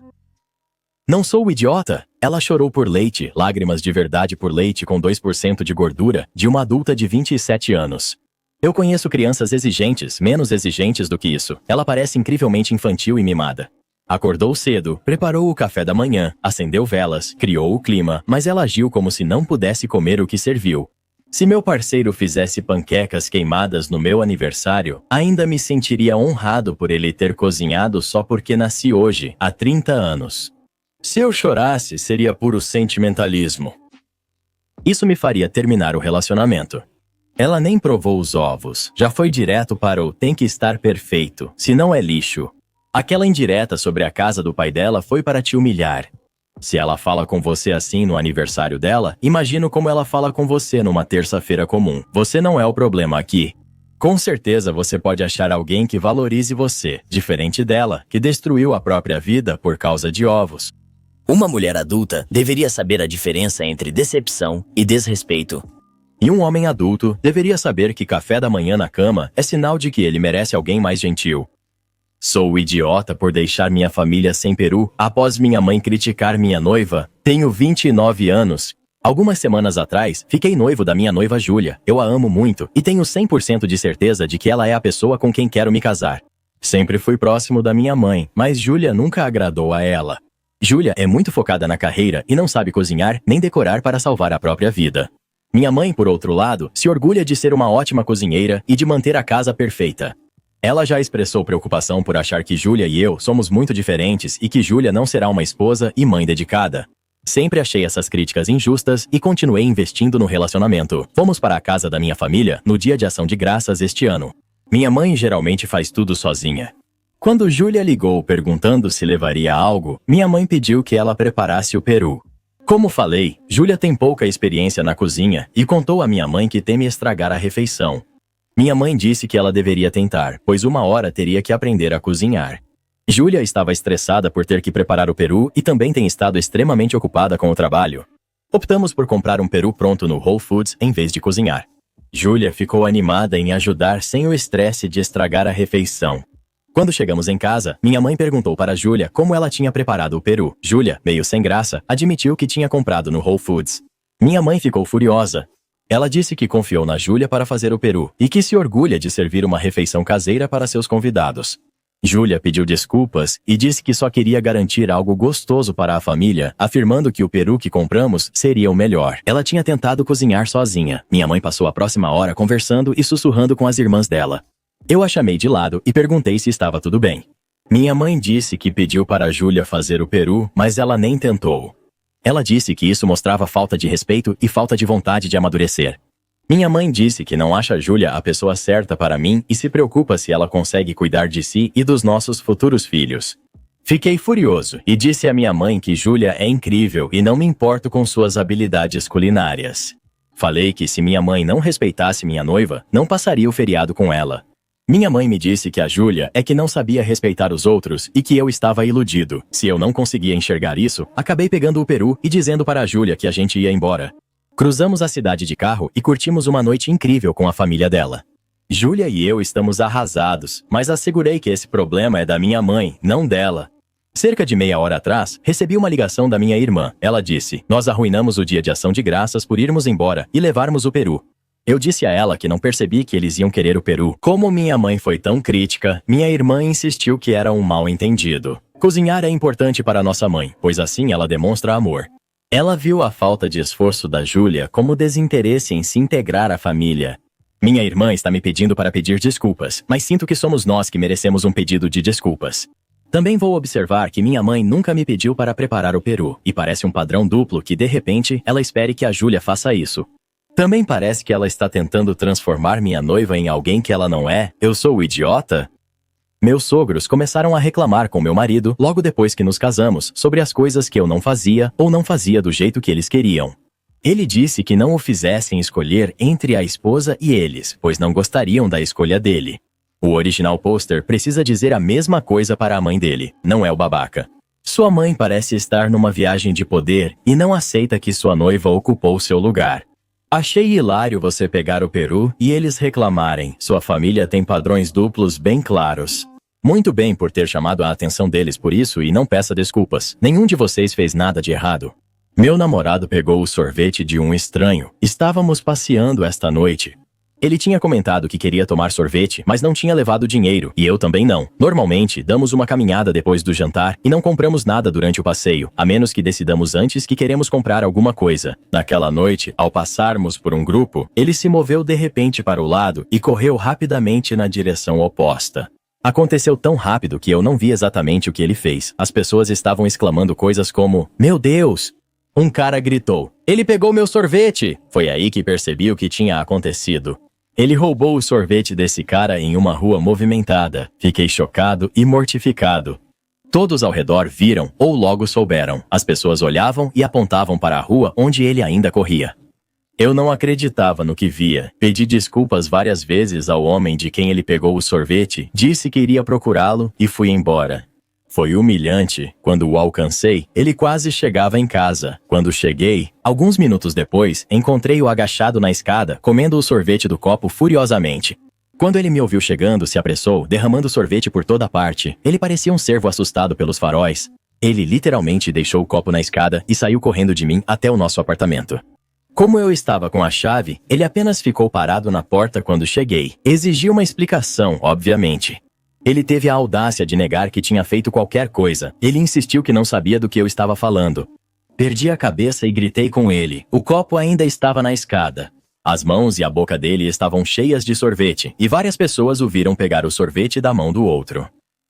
Não sou o idiota! Ela chorou por leite, lágrimas de verdade por leite com 2% de gordura, de uma adulta de 27 anos. Eu conheço crianças exigentes, menos exigentes do que isso. Ela parece incrivelmente infantil e mimada. Acordou cedo, preparou o café da manhã, acendeu velas, criou o clima, mas ela agiu como se não pudesse comer o que serviu. Se meu parceiro fizesse panquecas queimadas no meu aniversário, ainda me sentiria honrado por ele ter cozinhado só porque nasci hoje, há 30 anos. Se eu chorasse, seria puro sentimentalismo. Isso me faria terminar o relacionamento. Ela nem provou os ovos, já foi direto para o tem que estar perfeito, senão é lixo. Aquela indireta sobre a casa do pai dela foi para te humilhar. Se ela fala com você assim no aniversário dela, imagino como ela fala com você numa terça-feira comum. Você não é o problema aqui. Com certeza você pode achar alguém que valorize você, diferente dela, que destruiu a própria vida por causa de ovos. Uma mulher adulta deveria saber a diferença entre decepção e desrespeito. E um homem adulto deveria saber que café da manhã na cama é sinal de que ele merece alguém mais gentil. Sou o idiota por deixar minha família sem peru após minha mãe criticar minha noiva. Tenho 29 anos. Algumas semanas atrás, fiquei noivo da minha noiva Júlia. Eu a amo muito e tenho 100% de certeza de que ela é a pessoa com quem quero me casar. Sempre fui próximo da minha mãe, mas Júlia nunca agradou a ela. Júlia é muito focada na carreira e não sabe cozinhar nem decorar para salvar a própria vida. Minha mãe, por outro lado, se orgulha de ser uma ótima cozinheira e de manter a casa perfeita. Ela já expressou preocupação por achar que Júlia e eu somos muito diferentes e que Júlia não será uma esposa e mãe dedicada. Sempre achei essas críticas injustas e continuei investindo no relacionamento. Fomos para a casa da minha família no dia de ação de graças este ano. Minha mãe geralmente faz tudo sozinha. Quando Júlia ligou perguntando se levaria algo, minha mãe pediu que ela preparasse o peru. Como falei, Júlia tem pouca experiência na cozinha e contou à minha mãe que teme estragar a refeição. Minha mãe disse que ela deveria tentar, pois uma hora teria que aprender a cozinhar. Júlia estava estressada por ter que preparar o peru e também tem estado extremamente ocupada com o trabalho. Optamos por comprar um peru pronto no Whole Foods em vez de cozinhar. Júlia ficou animada em ajudar sem o estresse de estragar a refeição. Quando chegamos em casa, minha mãe perguntou para Júlia como ela tinha preparado o peru. Júlia, meio sem graça, admitiu que tinha comprado no Whole Foods. Minha mãe ficou furiosa. Ela disse que confiou na Júlia para fazer o peru e que se orgulha de servir uma refeição caseira para seus convidados. Júlia pediu desculpas e disse que só queria garantir algo gostoso para a família, afirmando que o peru que compramos seria o melhor. Ela tinha tentado cozinhar sozinha. Minha mãe passou a próxima hora conversando e sussurrando com as irmãs dela. Eu a chamei de lado e perguntei se estava tudo bem. Minha mãe disse que pediu para Júlia fazer o peru, mas ela nem tentou. Ela disse que isso mostrava falta de respeito e falta de vontade de amadurecer. Minha mãe disse que não acha Júlia a pessoa certa para mim e se preocupa se ela consegue cuidar de si e dos nossos futuros filhos. Fiquei furioso e disse à minha mãe que Júlia é incrível e não me importo com suas habilidades culinárias. Falei que se minha mãe não respeitasse minha noiva, não passaria o feriado com ela. Minha mãe me disse que a Júlia é que não sabia respeitar os outros e que eu estava iludido. Se eu não conseguia enxergar isso, acabei pegando o peru e dizendo para a Júlia que a gente ia embora. Cruzamos a cidade de carro e curtimos uma noite incrível com a família dela. Júlia e eu estamos arrasados, mas assegurei que esse problema é da minha mãe, não dela. Cerca de meia hora atrás, recebi uma ligação da minha irmã. Ela disse: "Nós arruinamos o dia de ação de graças por irmos embora e levarmos o peru." Eu disse a ela que não percebi que eles iam querer o peru. Como minha mãe foi tão crítica, minha irmã insistiu que era um mal-entendido. Cozinhar é importante para nossa mãe, pois assim ela demonstra amor. Ela viu a falta de esforço da Júlia como desinteresse em se integrar à família. Minha irmã está me pedindo para pedir desculpas, mas sinto que somos nós que merecemos um pedido de desculpas. Também vou observar que minha mãe nunca me pediu para preparar o peru, e parece um padrão duplo que, de repente, ela espere que a Júlia faça isso. Também parece que ela está tentando transformar minha noiva em alguém que ela não é. Eu sou o idiota? Meus sogros começaram a reclamar com meu marido logo depois que nos casamos sobre as coisas que eu não fazia ou não fazia do jeito que eles queriam. Ele disse que não o fizessem escolher entre a esposa e eles, pois não gostariam da escolha dele. O original pôster precisa dizer a mesma coisa para a mãe dele, não é o babaca. Sua mãe parece estar numa viagem de poder e não aceita que sua noiva ocupou seu lugar. Achei hilário você pegar o peru e eles reclamarem. Sua família tem padrões duplos bem claros. Muito bem por ter chamado a atenção deles por isso e não peça desculpas. Nenhum de vocês fez nada de errado. Meu namorado pegou o sorvete de um estranho. Estávamos passeando esta noite. Ele tinha comentado que queria tomar sorvete, mas não tinha levado dinheiro, e eu também não. Normalmente, damos uma caminhada depois do jantar e não compramos nada durante o passeio, a menos que decidamos antes que queremos comprar alguma coisa. Naquela noite, ao passarmos por um grupo, ele se moveu de repente para o lado e correu rapidamente na direção oposta. Aconteceu tão rápido que eu não vi exatamente o que ele fez. As pessoas estavam exclamando coisas como: "Meu Deus!" Um cara gritou: "Ele pegou meu sorvete!" Foi aí que percebi o que tinha acontecido. Ele roubou o sorvete desse cara em uma rua movimentada. Fiquei chocado e mortificado. Todos ao redor viram ou logo souberam. As pessoas olhavam e apontavam para a rua onde ele ainda corria. Eu não acreditava no que via. Pedi desculpas várias vezes ao homem de quem ele pegou o sorvete, disse que iria procurá-lo e fui embora. Foi humilhante. Quando o alcancei, ele quase chegava em casa. Quando cheguei, alguns minutos depois, encontrei-o agachado na escada, comendo o sorvete do copo furiosamente. Quando ele me ouviu chegando, se apressou, derramando sorvete por toda parte. Ele parecia um cervo assustado pelos faróis. Ele literalmente deixou o copo na escada e saiu correndo de mim até o nosso apartamento. Como eu estava com a chave, ele apenas ficou parado na porta quando cheguei. Exigiu uma explicação, obviamente. Ele teve a audácia de negar que tinha feito qualquer coisa. Ele insistiu que não sabia do que eu estava falando. Perdi a cabeça e gritei com ele. O copo ainda estava na escada. As mãos e a boca dele estavam cheias de sorvete, e várias pessoas o viram pegar o sorvete da mão do outro.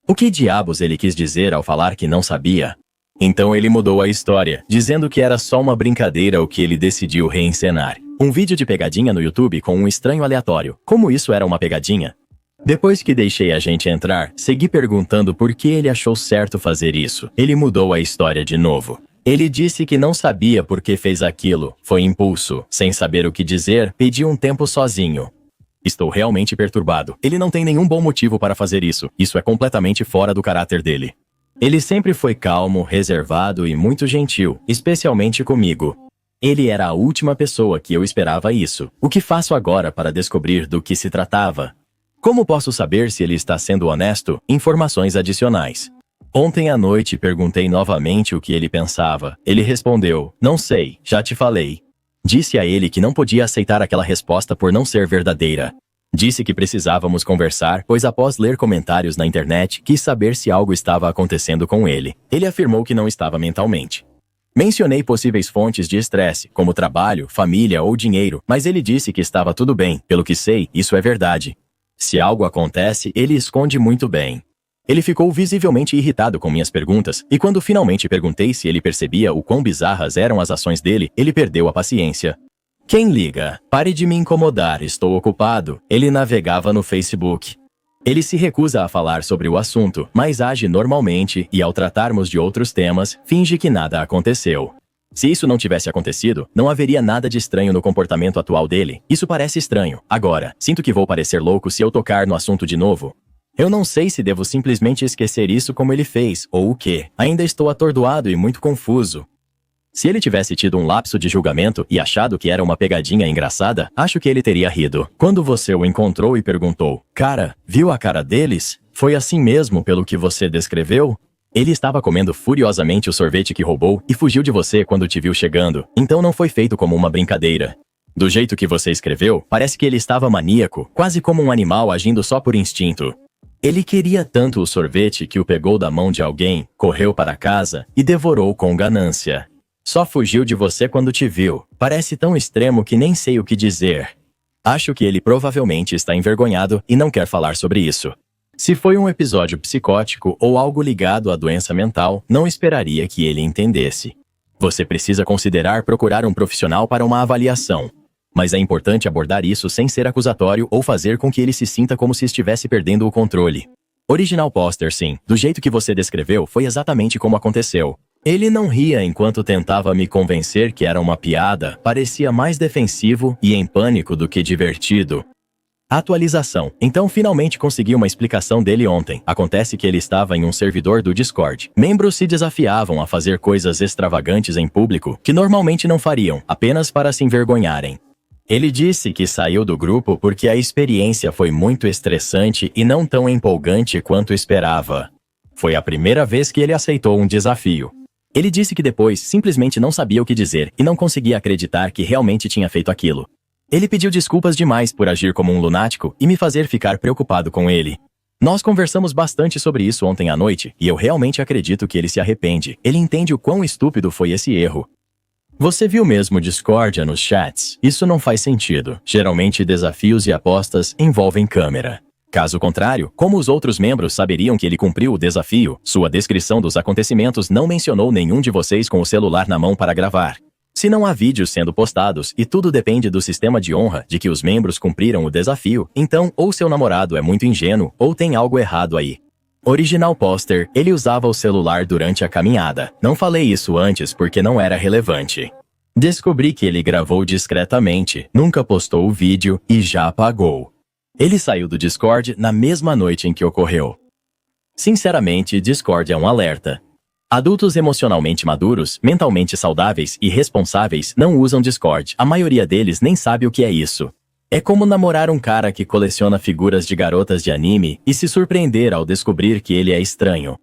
O que diabos ele quis dizer ao falar que não sabia? Então ele mudou a história, dizendo que era só uma brincadeira o que ele decidiu reencenar. Um vídeo de pegadinha no YouTube com um estranho aleatório. Como isso era uma pegadinha? Depois que deixei a gente entrar, segui perguntando por que ele achou certo fazer isso. Ele mudou a história de novo. Ele disse que não sabia por que fez aquilo. Foi impulso. Sem saber o que dizer, pedi um tempo sozinho. Estou realmente perturbado. Ele não tem nenhum bom motivo para fazer isso. Isso é completamente fora do caráter dele. Ele sempre foi calmo, reservado e muito gentil, especialmente comigo. Ele era a última pessoa que eu esperava isso. O que faço agora para descobrir do que se tratava? Como posso saber se ele está sendo honesto? Informações adicionais. Ontem à noite perguntei novamente o que ele pensava. Ele respondeu: "Não sei, já te falei." Disse a ele que não podia aceitar aquela resposta por não ser verdadeira. Disse que precisávamos conversar, pois após ler comentários na internet, quis saber se algo estava acontecendo com ele. Ele afirmou que não estava mentalmente. Mencionei possíveis fontes de estresse, como trabalho, família ou dinheiro, mas ele disse que estava tudo bem. Pelo que sei, isso é verdade. Se algo acontece, ele esconde muito bem. Ele ficou visivelmente irritado com minhas perguntas, e quando finalmente perguntei se ele percebia o quão bizarras eram as ações dele, ele perdeu a paciência. "Quem liga? Pare de me incomodar, estou ocupado." Ele navegava no Facebook. Ele se recusa a falar sobre o assunto, mas age normalmente e, ao tratarmos de outros temas, finge que nada aconteceu. Se isso não tivesse acontecido, não haveria nada de estranho no comportamento atual dele. Isso parece estranho. Agora, sinto que vou parecer louco se eu tocar no assunto de novo. Eu não sei se devo simplesmente esquecer isso como ele fez, ou o quê. Ainda estou atordoado e muito confuso. Se ele tivesse tido um lapso de julgamento e achado que era uma pegadinha engraçada, acho que ele teria rido. Quando você o encontrou e perguntou: "Cara, viu a cara deles? Foi assim mesmo pelo que você descreveu?" Ele estava comendo furiosamente o sorvete que roubou e fugiu de você quando te viu chegando. Então não foi feito como uma brincadeira. Do jeito que você escreveu, parece que ele estava maníaco, quase como um animal agindo só por instinto. Ele queria tanto o sorvete que o pegou da mão de alguém, correu para casa e devorou com ganância. Só fugiu de você quando te viu. Parece tão extremo que nem sei o que dizer. Acho que ele provavelmente está envergonhado e não quer falar sobre isso. Se foi um episódio psicótico ou algo ligado à doença mental, não esperaria que ele entendesse. Você precisa considerar procurar um profissional para uma avaliação. Mas é importante abordar isso sem ser acusatório ou fazer com que ele se sinta como se estivesse perdendo o controle. Original Poster, sim. Do jeito que você descreveu, foi exatamente como aconteceu. Ele não ria enquanto tentava me convencer que era uma piada, parecia mais defensivo e em pânico do que divertido. Atualização. Então finalmente consegui uma explicação dele ontem. Acontece que ele estava em um servidor do Discord. Membros se desafiavam a fazer coisas extravagantes em público que normalmente não fariam, apenas para se envergonharem. Ele disse que saiu do grupo porque a experiência foi muito estressante e não tão empolgante quanto esperava. Foi a primeira vez que ele aceitou um desafio. Ele disse que depois simplesmente não sabia o que dizer e não conseguia acreditar que realmente tinha feito aquilo. Ele pediu desculpas demais por agir como um lunático e me fazer ficar preocupado com ele. Nós conversamos bastante sobre isso ontem à noite e eu realmente acredito que ele se arrepende. Ele entende o quão estúpido foi esse erro. Você viu mesmo discórdia nos chats? Isso não faz sentido. Geralmente desafios e apostas envolvem câmera. Caso contrário, como os outros membros saberiam que ele cumpriu o desafio? Sua descrição dos acontecimentos não mencionou nenhum de vocês com o celular na mão para gravar. Se não há vídeos sendo postados e tudo depende do sistema de honra de que os membros cumpriram o desafio, então ou seu namorado é muito ingênuo ou tem algo errado aí. Original Poster, ele usava o celular durante a caminhada. Não falei isso antes porque não era relevante. Descobri que ele gravou discretamente, nunca postou o vídeo e já apagou. Ele saiu do Discord na mesma noite em que ocorreu. Sinceramente, Discord é um alerta. Adultos emocionalmente maduros, mentalmente saudáveis e responsáveis não usam Discord. A maioria deles nem sabe o que é isso. É como namorar um cara que coleciona figuras de garotas de anime e se surpreender ao descobrir que ele é estranho.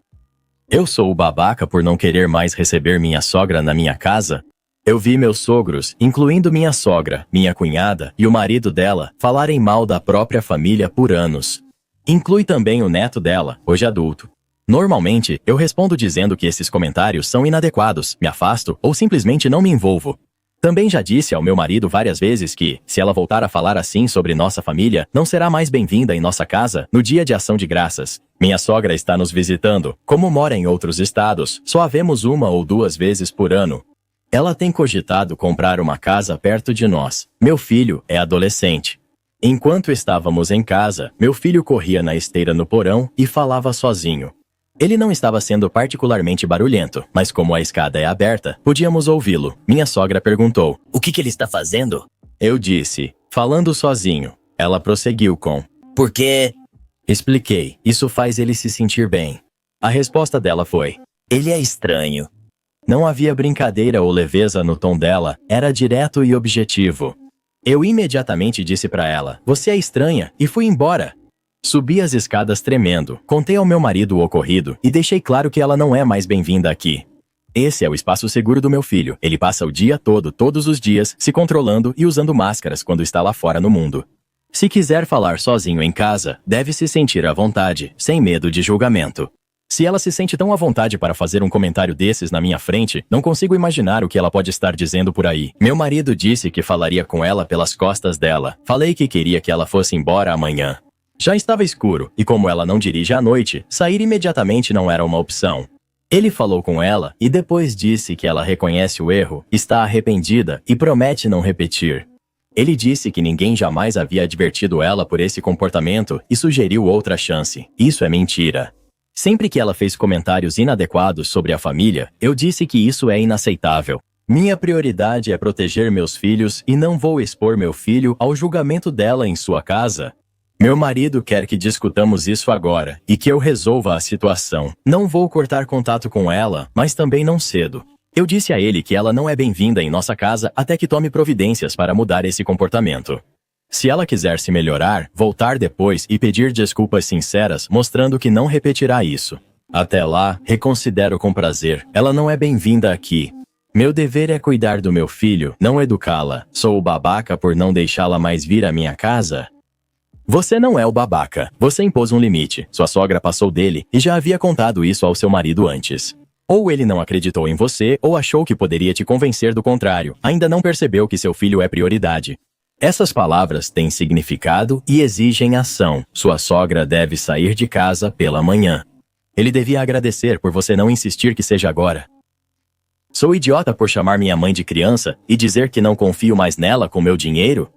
Eu sou o babaca por não querer mais receber minha sogra na minha casa? Eu vi meus sogros, incluindo minha sogra, minha cunhada e o marido dela, falarem mal da própria família por anos. Inclui também o neto dela, hoje adulto. Normalmente, eu respondo dizendo que esses comentários são inadequados, me afasto ou simplesmente não me envolvo. Também já disse ao meu marido várias vezes que, se ela voltar a falar assim sobre nossa família, não será mais bem-vinda em nossa casa no dia de ação de graças. Minha sogra está nos visitando. Como mora em outros estados, só a vemos 1 ou 2 vezes por ano. Ela tem cogitado comprar uma casa perto de nós. Meu filho é adolescente. Enquanto estávamos em casa, meu filho corria na esteira no porão e falava sozinho. Ele não estava sendo particularmente barulhento, mas como a escada é aberta, podíamos ouvi-lo. Minha sogra perguntou: O que ele está fazendo? Eu disse: falando sozinho. Ela prosseguiu com: Por quê? Expliquei: isso faz ele se sentir bem. A resposta dela foi: Ele é estranho. Não havia brincadeira ou leveza no tom dela, era direto e objetivo. Eu imediatamente disse para ela: Você é estranha, e fui embora. Subi as escadas tremendo, contei ao meu marido o ocorrido e deixei claro que ela não é mais bem-vinda aqui. Esse é o espaço seguro do meu filho. Ele passa o dia todo, todos os dias, se controlando e usando máscaras quando está lá fora no mundo. Se quiser falar sozinho em casa, deve se sentir à vontade, sem medo de julgamento. Se ela se sente tão à vontade para fazer um comentário desses na minha frente, não consigo imaginar o que ela pode estar dizendo por aí. Meu marido disse que falaria com ela pelas costas dela. Falei que queria que ela fosse embora amanhã. Já estava escuro, e como ela não dirige à noite, sair imediatamente não era uma opção. Ele falou com ela e depois disse que ela reconhece o erro, está arrependida e promete não repetir. Ele disse que ninguém jamais havia advertido ela por esse comportamento e sugeriu outra chance. Isso é mentira. Sempre que ela fez comentários inadequados sobre a família, eu disse que isso é inaceitável. Minha prioridade é proteger meus filhos e não vou expor meu filho ao julgamento dela em sua casa. Meu marido quer que discutamos isso agora e que eu resolva a situação. Não vou cortar contato com ela, mas também não cedo. Eu disse a ele que ela não é bem-vinda em nossa casa até que tome providências para mudar esse comportamento. Se ela quiser se melhorar, voltar depois e pedir desculpas sinceras, mostrando que não repetirá isso. Até lá, reconsidero com prazer. Ela não é bem-vinda aqui. Meu dever é cuidar do meu filho, não educá-la. Sou o babaca por não deixá-la mais vir à minha casa? Você não é o babaca. Você impôs um limite. Sua sogra passou dele e já havia contado isso ao seu marido antes. Ou ele não acreditou em você ou achou que poderia te convencer do contrário. Ainda não percebeu que seu filho é prioridade. Essas palavras têm significado e exigem ação. Sua sogra deve sair de casa pela manhã. Ele devia agradecer por você não insistir que seja agora. Sou idiota por chamar minha mãe de criança e dizer que não confio mais nela com meu dinheiro?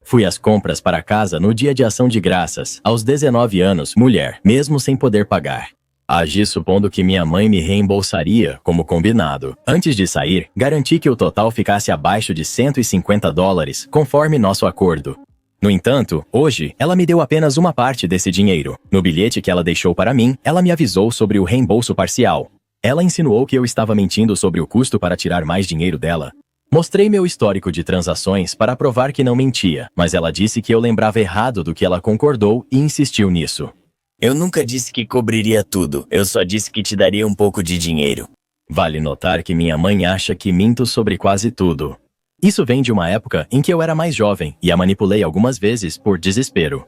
Fui às compras para casa no dia de ação de graças, aos 19 anos, mulher, mesmo sem poder pagar. Agi supondo que minha mãe me reembolsaria, como combinado. Antes de sair, garanti que o total ficasse abaixo de $150, conforme nosso acordo. No entanto, hoje, ela me deu apenas uma parte desse dinheiro. No bilhete que ela deixou para mim, ela me avisou sobre o reembolso parcial. Ela insinuou que eu estava mentindo sobre o custo para tirar mais dinheiro dela. Mostrei meu histórico de transações para provar que não mentia, mas ela disse que eu lembrava errado do que ela concordou e insistiu nisso. Eu nunca disse que cobriria tudo, eu só disse que te daria um pouco de dinheiro. Vale notar que minha mãe acha que minto sobre quase tudo. Isso vem de uma época em que eu era mais jovem e a manipulei algumas vezes por desespero.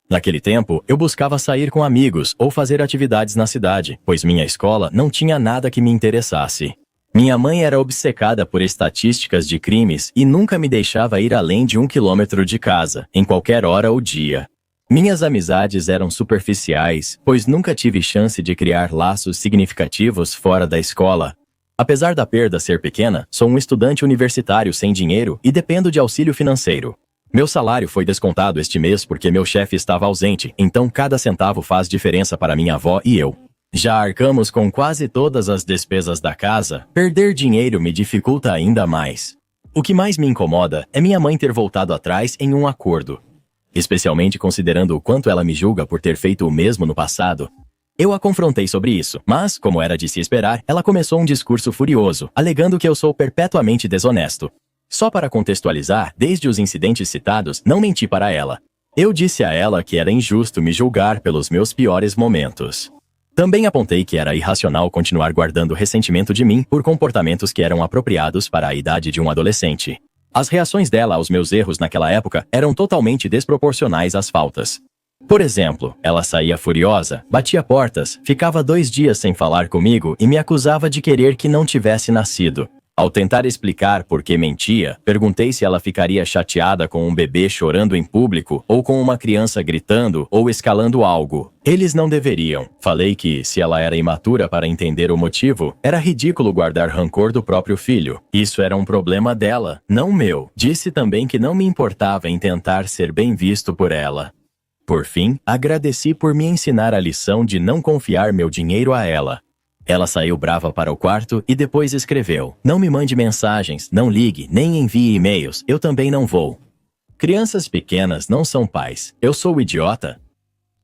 Naquele tempo, eu buscava sair com amigos ou fazer atividades na cidade, pois minha escola não tinha nada que me interessasse. Minha mãe era obcecada por estatísticas de crimes e nunca me deixava ir além de 1 quilômetro de casa, em qualquer hora ou dia. Minhas amizades eram superficiais, pois nunca tive chance de criar laços significativos fora da escola. Apesar da perda ser pequena, sou um estudante universitário sem dinheiro e dependo de auxílio financeiro. Meu salário foi descontado este mês porque meu chefe estava ausente, então cada centavo faz diferença para minha avó e eu. Já arcamos com quase todas as despesas da casa, perder dinheiro me dificulta ainda mais. O que mais me incomoda é minha mãe ter voltado atrás em um acordo. Especialmente considerando o quanto ela me julga por ter feito o mesmo no passado. Eu a confrontei sobre isso, mas, como era de se esperar, ela começou um discurso furioso, alegando que eu sou perpetuamente desonesto. Só para contextualizar, desde os incidentes citados, não menti para ela. Eu disse a ela que era injusto me julgar pelos meus piores momentos. Também apontei que era irracional continuar guardando ressentimento de mim por comportamentos que eram apropriados para a idade de um adolescente. As reações dela aos meus erros naquela época eram totalmente desproporcionais às faltas. Por exemplo, ela saía furiosa, batia portas, ficava 2 dias sem falar comigo e me acusava de querer que não tivesse nascido. Ao tentar explicar por que mentia, perguntei se ela ficaria chateada com um bebê chorando em público ou com uma criança gritando ou escalando algo. Eles não deveriam. Falei que, se ela era imatura para entender o motivo, era ridículo guardar rancor do próprio filho. Isso era um problema dela, não meu. Disse também que não me importava em tentar ser bem visto por ela. Por fim, agradeci por me ensinar a lição de não confiar meu dinheiro a ela. Ela saiu brava para o quarto e depois escreveu: "Não me mande mensagens, não ligue, nem envie e-mails, eu também não vou." Crianças pequenas não são pais. Eu sou o idiota?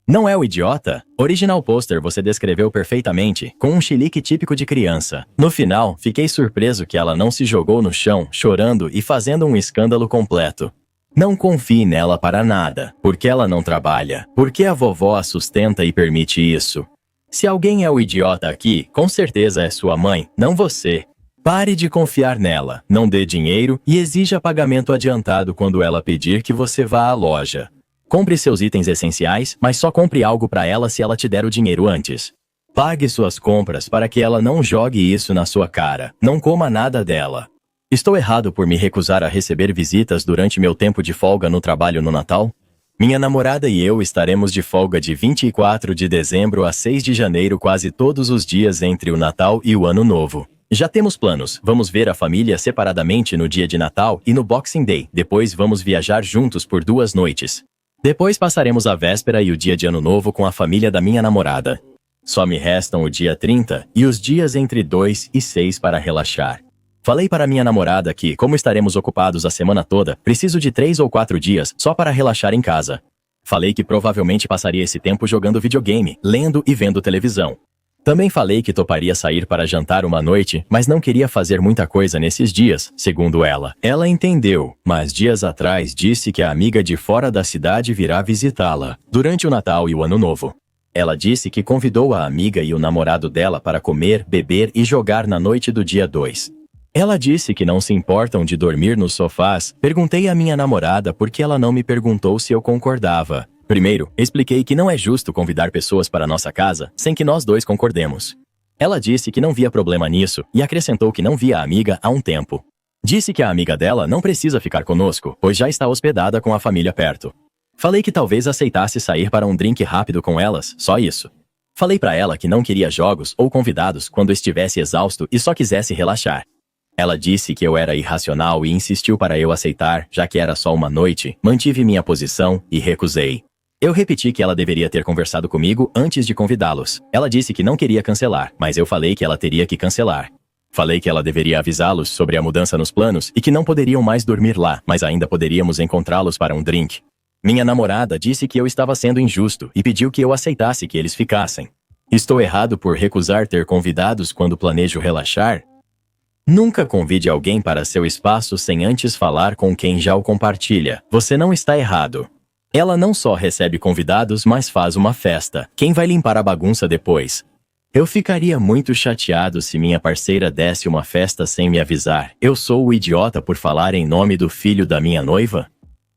Não é o idiota? Original Poster você descreveu perfeitamente, com um chilique típico de criança. No final, fiquei surpreso que ela não se jogou no chão, chorando e fazendo um escândalo completo. Não confie nela para nada, porque ela não trabalha, porque a vovó a sustenta e permite isso. Se alguém é o idiota aqui, com certeza é sua mãe, não você. Pare de confiar nela, não dê dinheiro e exija pagamento adiantado quando ela pedir que você vá à loja. Compre seus itens essenciais, mas só compre algo para ela se ela te der o dinheiro antes. Pague suas compras para que ela não jogue isso na sua cara. Não coma nada dela. Estou errado por me recusar a receber visitas durante meu tempo de folga no trabalho no Natal? Minha namorada e eu estaremos de folga de 24 de dezembro a 6 de janeiro quase todos os dias entre o Natal e o Ano Novo. Já temos planos, vamos ver a família separadamente no dia de Natal e no Boxing Day, depois vamos viajar juntos por 2 noites. Depois passaremos a véspera e o dia de Ano Novo com a família da minha namorada. Só me restam o dia 30 e os dias entre 2 e 6 para relaxar. Falei para minha namorada que, como estaremos ocupados a semana toda, preciso de 3 ou 4 dias só para relaxar em casa. Falei que provavelmente passaria esse tempo jogando videogame, lendo e vendo televisão. Também falei que toparia sair para jantar uma noite, mas não queria fazer muita coisa nesses dias, segundo ela. Ela entendeu, mas dias atrás disse que a amiga de fora da cidade virá visitá-la, durante o Natal e o Ano Novo. Ela disse que convidou a amiga e o namorado dela para comer, beber e jogar na noite do dia 2. Ela disse que não se importam de dormir nos sofás. Perguntei à minha namorada por que ela não me perguntou se eu concordava. Primeiro, expliquei que não é justo convidar pessoas para nossa casa sem que nós dois concordemos. Ela disse que não via problema nisso e acrescentou que não via a amiga há um tempo. Disse que a amiga dela não precisa ficar conosco, pois já está hospedada com a família perto. Falei que talvez aceitasse sair para um drink rápido com elas, só isso. Falei para ela que não queria jogos ou convidados quando estivesse exausto e só quisesse relaxar. Ela disse que eu era irracional e insistiu para eu aceitar, já que era só uma noite. Mantive minha posição e recusei. Eu repeti que ela deveria ter conversado comigo antes de convidá-los. Ela disse que não queria cancelar, mas eu falei que ela teria que cancelar. Falei que ela deveria avisá-los sobre a mudança nos planos e que não poderiam mais dormir lá, mas ainda poderíamos encontrá-los para um drink. Minha namorada disse que eu estava sendo injusto e pediu que eu aceitasse que eles ficassem. Estou errado por recusar ter convidados quando planejo relaxar? Nunca convide alguém para seu espaço sem antes falar com quem já o compartilha. Você não está errado. Ela não só recebe convidados, mas faz uma festa. Quem vai limpar a bagunça depois? Eu ficaria muito chateado se minha parceira desse uma festa sem me avisar. Eu sou o idiota por falar em nome do filho da minha noiva?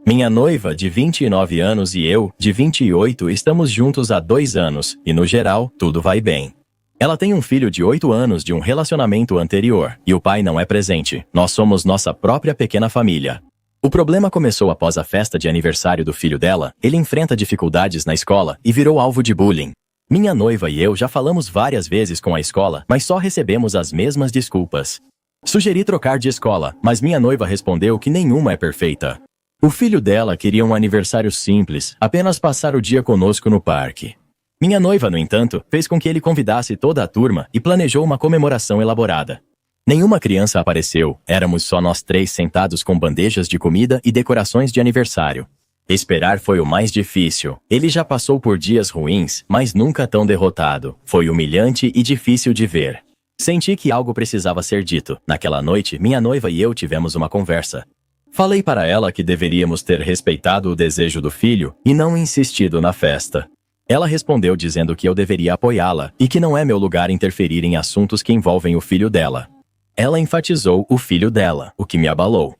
Minha noiva, de 29 anos, e eu, de 28, estamos juntos há 2 anos, e no geral, tudo vai bem. Ela tem um filho de 8 anos de um relacionamento anterior, e o pai não é presente. Nós somos nossa própria pequena família. O problema começou após a festa de aniversário do filho dela. Ele enfrenta dificuldades na escola e virou alvo de bullying. Minha noiva e eu já falamos várias vezes com a escola, mas só recebemos as mesmas desculpas. Sugeri trocar de escola, mas minha noiva respondeu que nenhuma é perfeita. O filho dela queria um aniversário simples, apenas passar o dia conosco no parque. Minha noiva, no entanto, fez com que ele convidasse toda a turma e planejou uma comemoração elaborada. Nenhuma criança apareceu, éramos só nós 3 sentados com bandejas de comida e decorações de aniversário. Esperar foi o mais difícil. Ele já passou por dias ruins, mas nunca tão derrotado. Foi humilhante e difícil de ver. Senti que algo precisava ser dito. Naquela noite, minha noiva e eu tivemos uma conversa. Falei para ela que deveríamos ter respeitado o desejo do filho e não insistido na festa. Ela respondeu dizendo que eu deveria apoiá-la e que não é meu lugar interferir em assuntos que envolvem o filho dela. Ela enfatizou o filho dela, o que me abalou.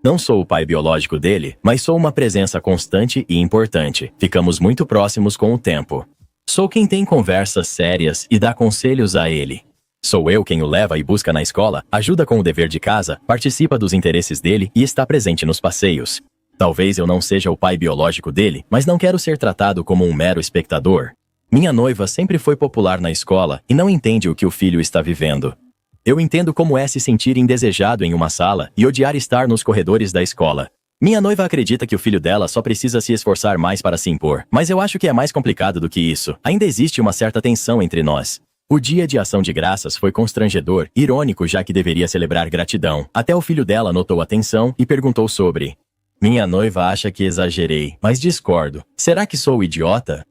Não sou o pai biológico dele, mas sou uma presença constante e importante. Ficamos muito próximos com o tempo. Sou quem tem conversas sérias e dá conselhos a ele. Sou eu quem o leva e busca na escola, ajuda com o dever de casa, participa dos interesses dele e está presente nos passeios. Talvez eu não seja o pai biológico dele, mas não quero ser tratado como um mero espectador. Minha noiva sempre foi popular na escola e não entende o que o filho está vivendo. Eu entendo como é se sentir indesejado em uma sala e odiar estar nos corredores da escola. Minha noiva acredita que o filho dela só precisa se esforçar mais para se impor, mas eu acho que é mais complicado do que isso. Ainda existe uma certa tensão entre nós. O dia de ação de graças foi constrangedor, irônico já que deveria celebrar gratidão. Até o filho dela notou a tensão e perguntou sobre. Minha noiva acha que exagerei, mas discordo. Será que sou idiota?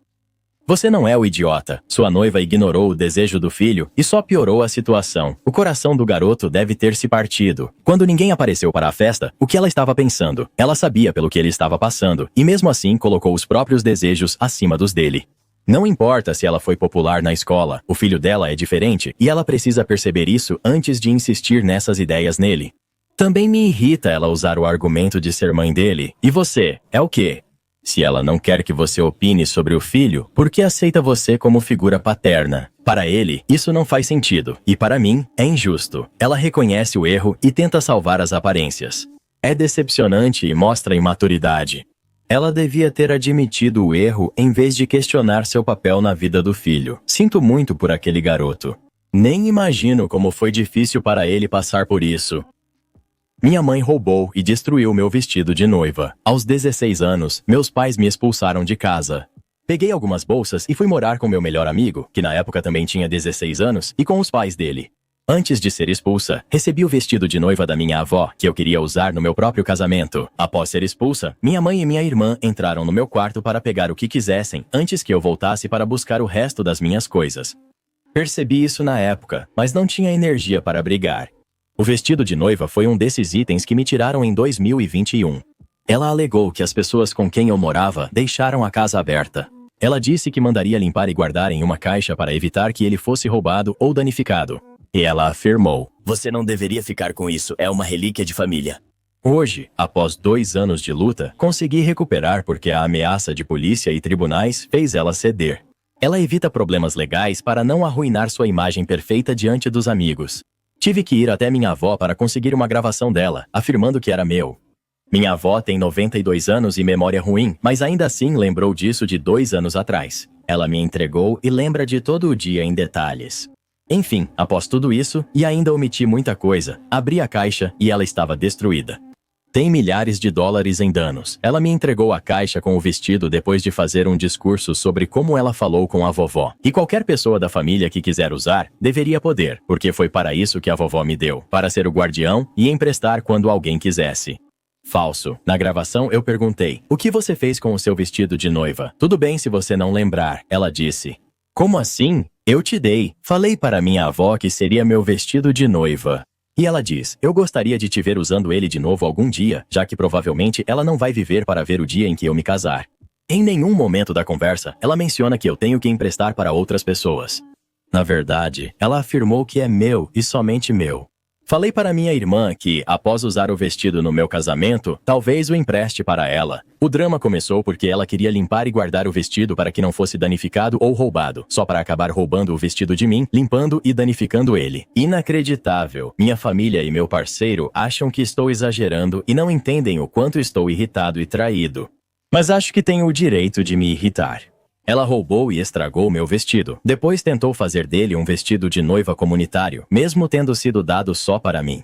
Você não é o idiota. Sua noiva ignorou o desejo do filho e só piorou a situação. O coração do garoto deve ter se partido. Quando ninguém apareceu para a festa, o que ela estava pensando? Ela sabia pelo que ele estava passando e mesmo assim colocou os próprios desejos acima dos dele. Não importa se ela foi popular na escola, o filho dela é diferente e ela precisa perceber isso antes de insistir nessas ideias nele. Também me irrita ela usar o argumento de ser mãe dele. E você, é o quê? Se ela não quer que você opine sobre o filho, por que aceita você como figura paterna? Para ele, isso não faz sentido. E para mim, é injusto. Ela reconhece o erro e tenta salvar as aparências. É decepcionante e mostra imaturidade. Ela devia ter admitido o erro em vez de questionar seu papel na vida do filho. Sinto muito por aquele garoto. Nem imagino como foi difícil para ele passar por isso. Minha mãe roubou e destruiu meu vestido de noiva. Aos 16 anos, meus pais me expulsaram de casa. Peguei algumas bolsas e fui morar com meu melhor amigo, que na época também tinha 16 anos, e com os pais dele. Antes de ser expulsa, recebi o vestido de noiva da minha avó, que eu queria usar no meu próprio casamento. Após ser expulsa, minha mãe e minha irmã entraram no meu quarto para pegar o que quisessem, antes que eu voltasse para buscar o resto das minhas coisas. Percebi isso na época, mas não tinha energia para brigar. O vestido de noiva foi um desses itens que me tiraram em 2021. Ela alegou que as pessoas com quem eu morava deixaram a casa aberta. Ela disse que mandaria limpar e guardar em uma caixa para evitar que ele fosse roubado ou danificado. E ela afirmou: Você não deveria ficar com isso, é uma relíquia de família. Hoje, após 2 anos de luta, consegui recuperar porque a ameaça de polícia e tribunais fez ela ceder. Ela evita problemas legais para não arruinar sua imagem perfeita diante dos amigos. Tive que ir até minha avó para conseguir uma gravação dela, afirmando que era meu. Minha avó tem 92 anos e memória ruim, mas ainda assim lembrou disso de 2 anos atrás. Ela me entregou e lembra de todo o dia em detalhes. Enfim, após tudo isso, e ainda omiti muita coisa, abri a caixa e ela estava destruída. Tem milhares de dólares em danos. Ela me entregou a caixa com o vestido depois de fazer um discurso sobre como ela falou com a vovó. E qualquer pessoa da família que quiser usar, deveria poder, porque foi para isso que a vovó me deu, para ser o guardião e emprestar quando alguém quisesse. Falso. Na gravação eu perguntei: o que você fez com o seu vestido de noiva? Tudo bem se você não lembrar, ela disse. Como assim? Eu te dei. Falei para minha avó que seria meu vestido de noiva. E ela diz: eu gostaria de te ver usando ele de novo algum dia, já que provavelmente ela não vai viver para ver o dia em que eu me casar. Em nenhum momento da conversa, ela menciona que eu tenho que emprestar para outras pessoas. Na verdade, ela afirmou que é meu e somente meu. Falei para minha irmã que, após usar o vestido no meu casamento, talvez o empreste para ela. O drama começou porque ela queria limpar e guardar o vestido para que não fosse danificado ou roubado, só para acabar roubando o vestido de mim, limpando e danificando ele. Inacreditável. Minha família e meu parceiro acham que estou exagerando e não entendem o quanto estou irritado e traído. Mas acho que tenho o direito de me irritar. Ela roubou e estragou meu vestido. Depois tentou fazer dele um vestido de noiva comunitário, mesmo tendo sido dado só para mim.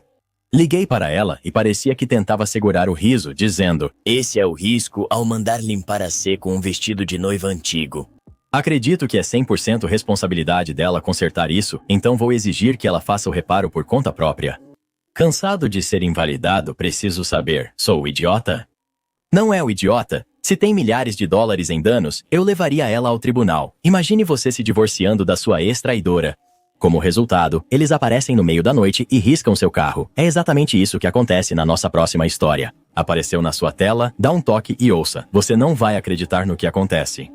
Liguei para ela e parecia que tentava segurar o riso, dizendo: Esse é o risco ao mandar limpar a seco um vestido de noiva antigo. acredito que é 100% responsabilidade dela consertar isso, então vou exigir que ela faça o reparo por conta própria. Cansado de ser invalidado, preciso saber: sou o idiota? Não é o idiota? Se tem milhares de dólares em danos, eu levaria ela ao tribunal. Imagine você se divorciando da sua ex-traidora. Como resultado, eles aparecem no meio da noite e riscam seu carro. É exatamente isso que acontece na nossa próxima história. Apareceu na sua tela? Dá um toque e ouça. Você não vai acreditar no que acontece.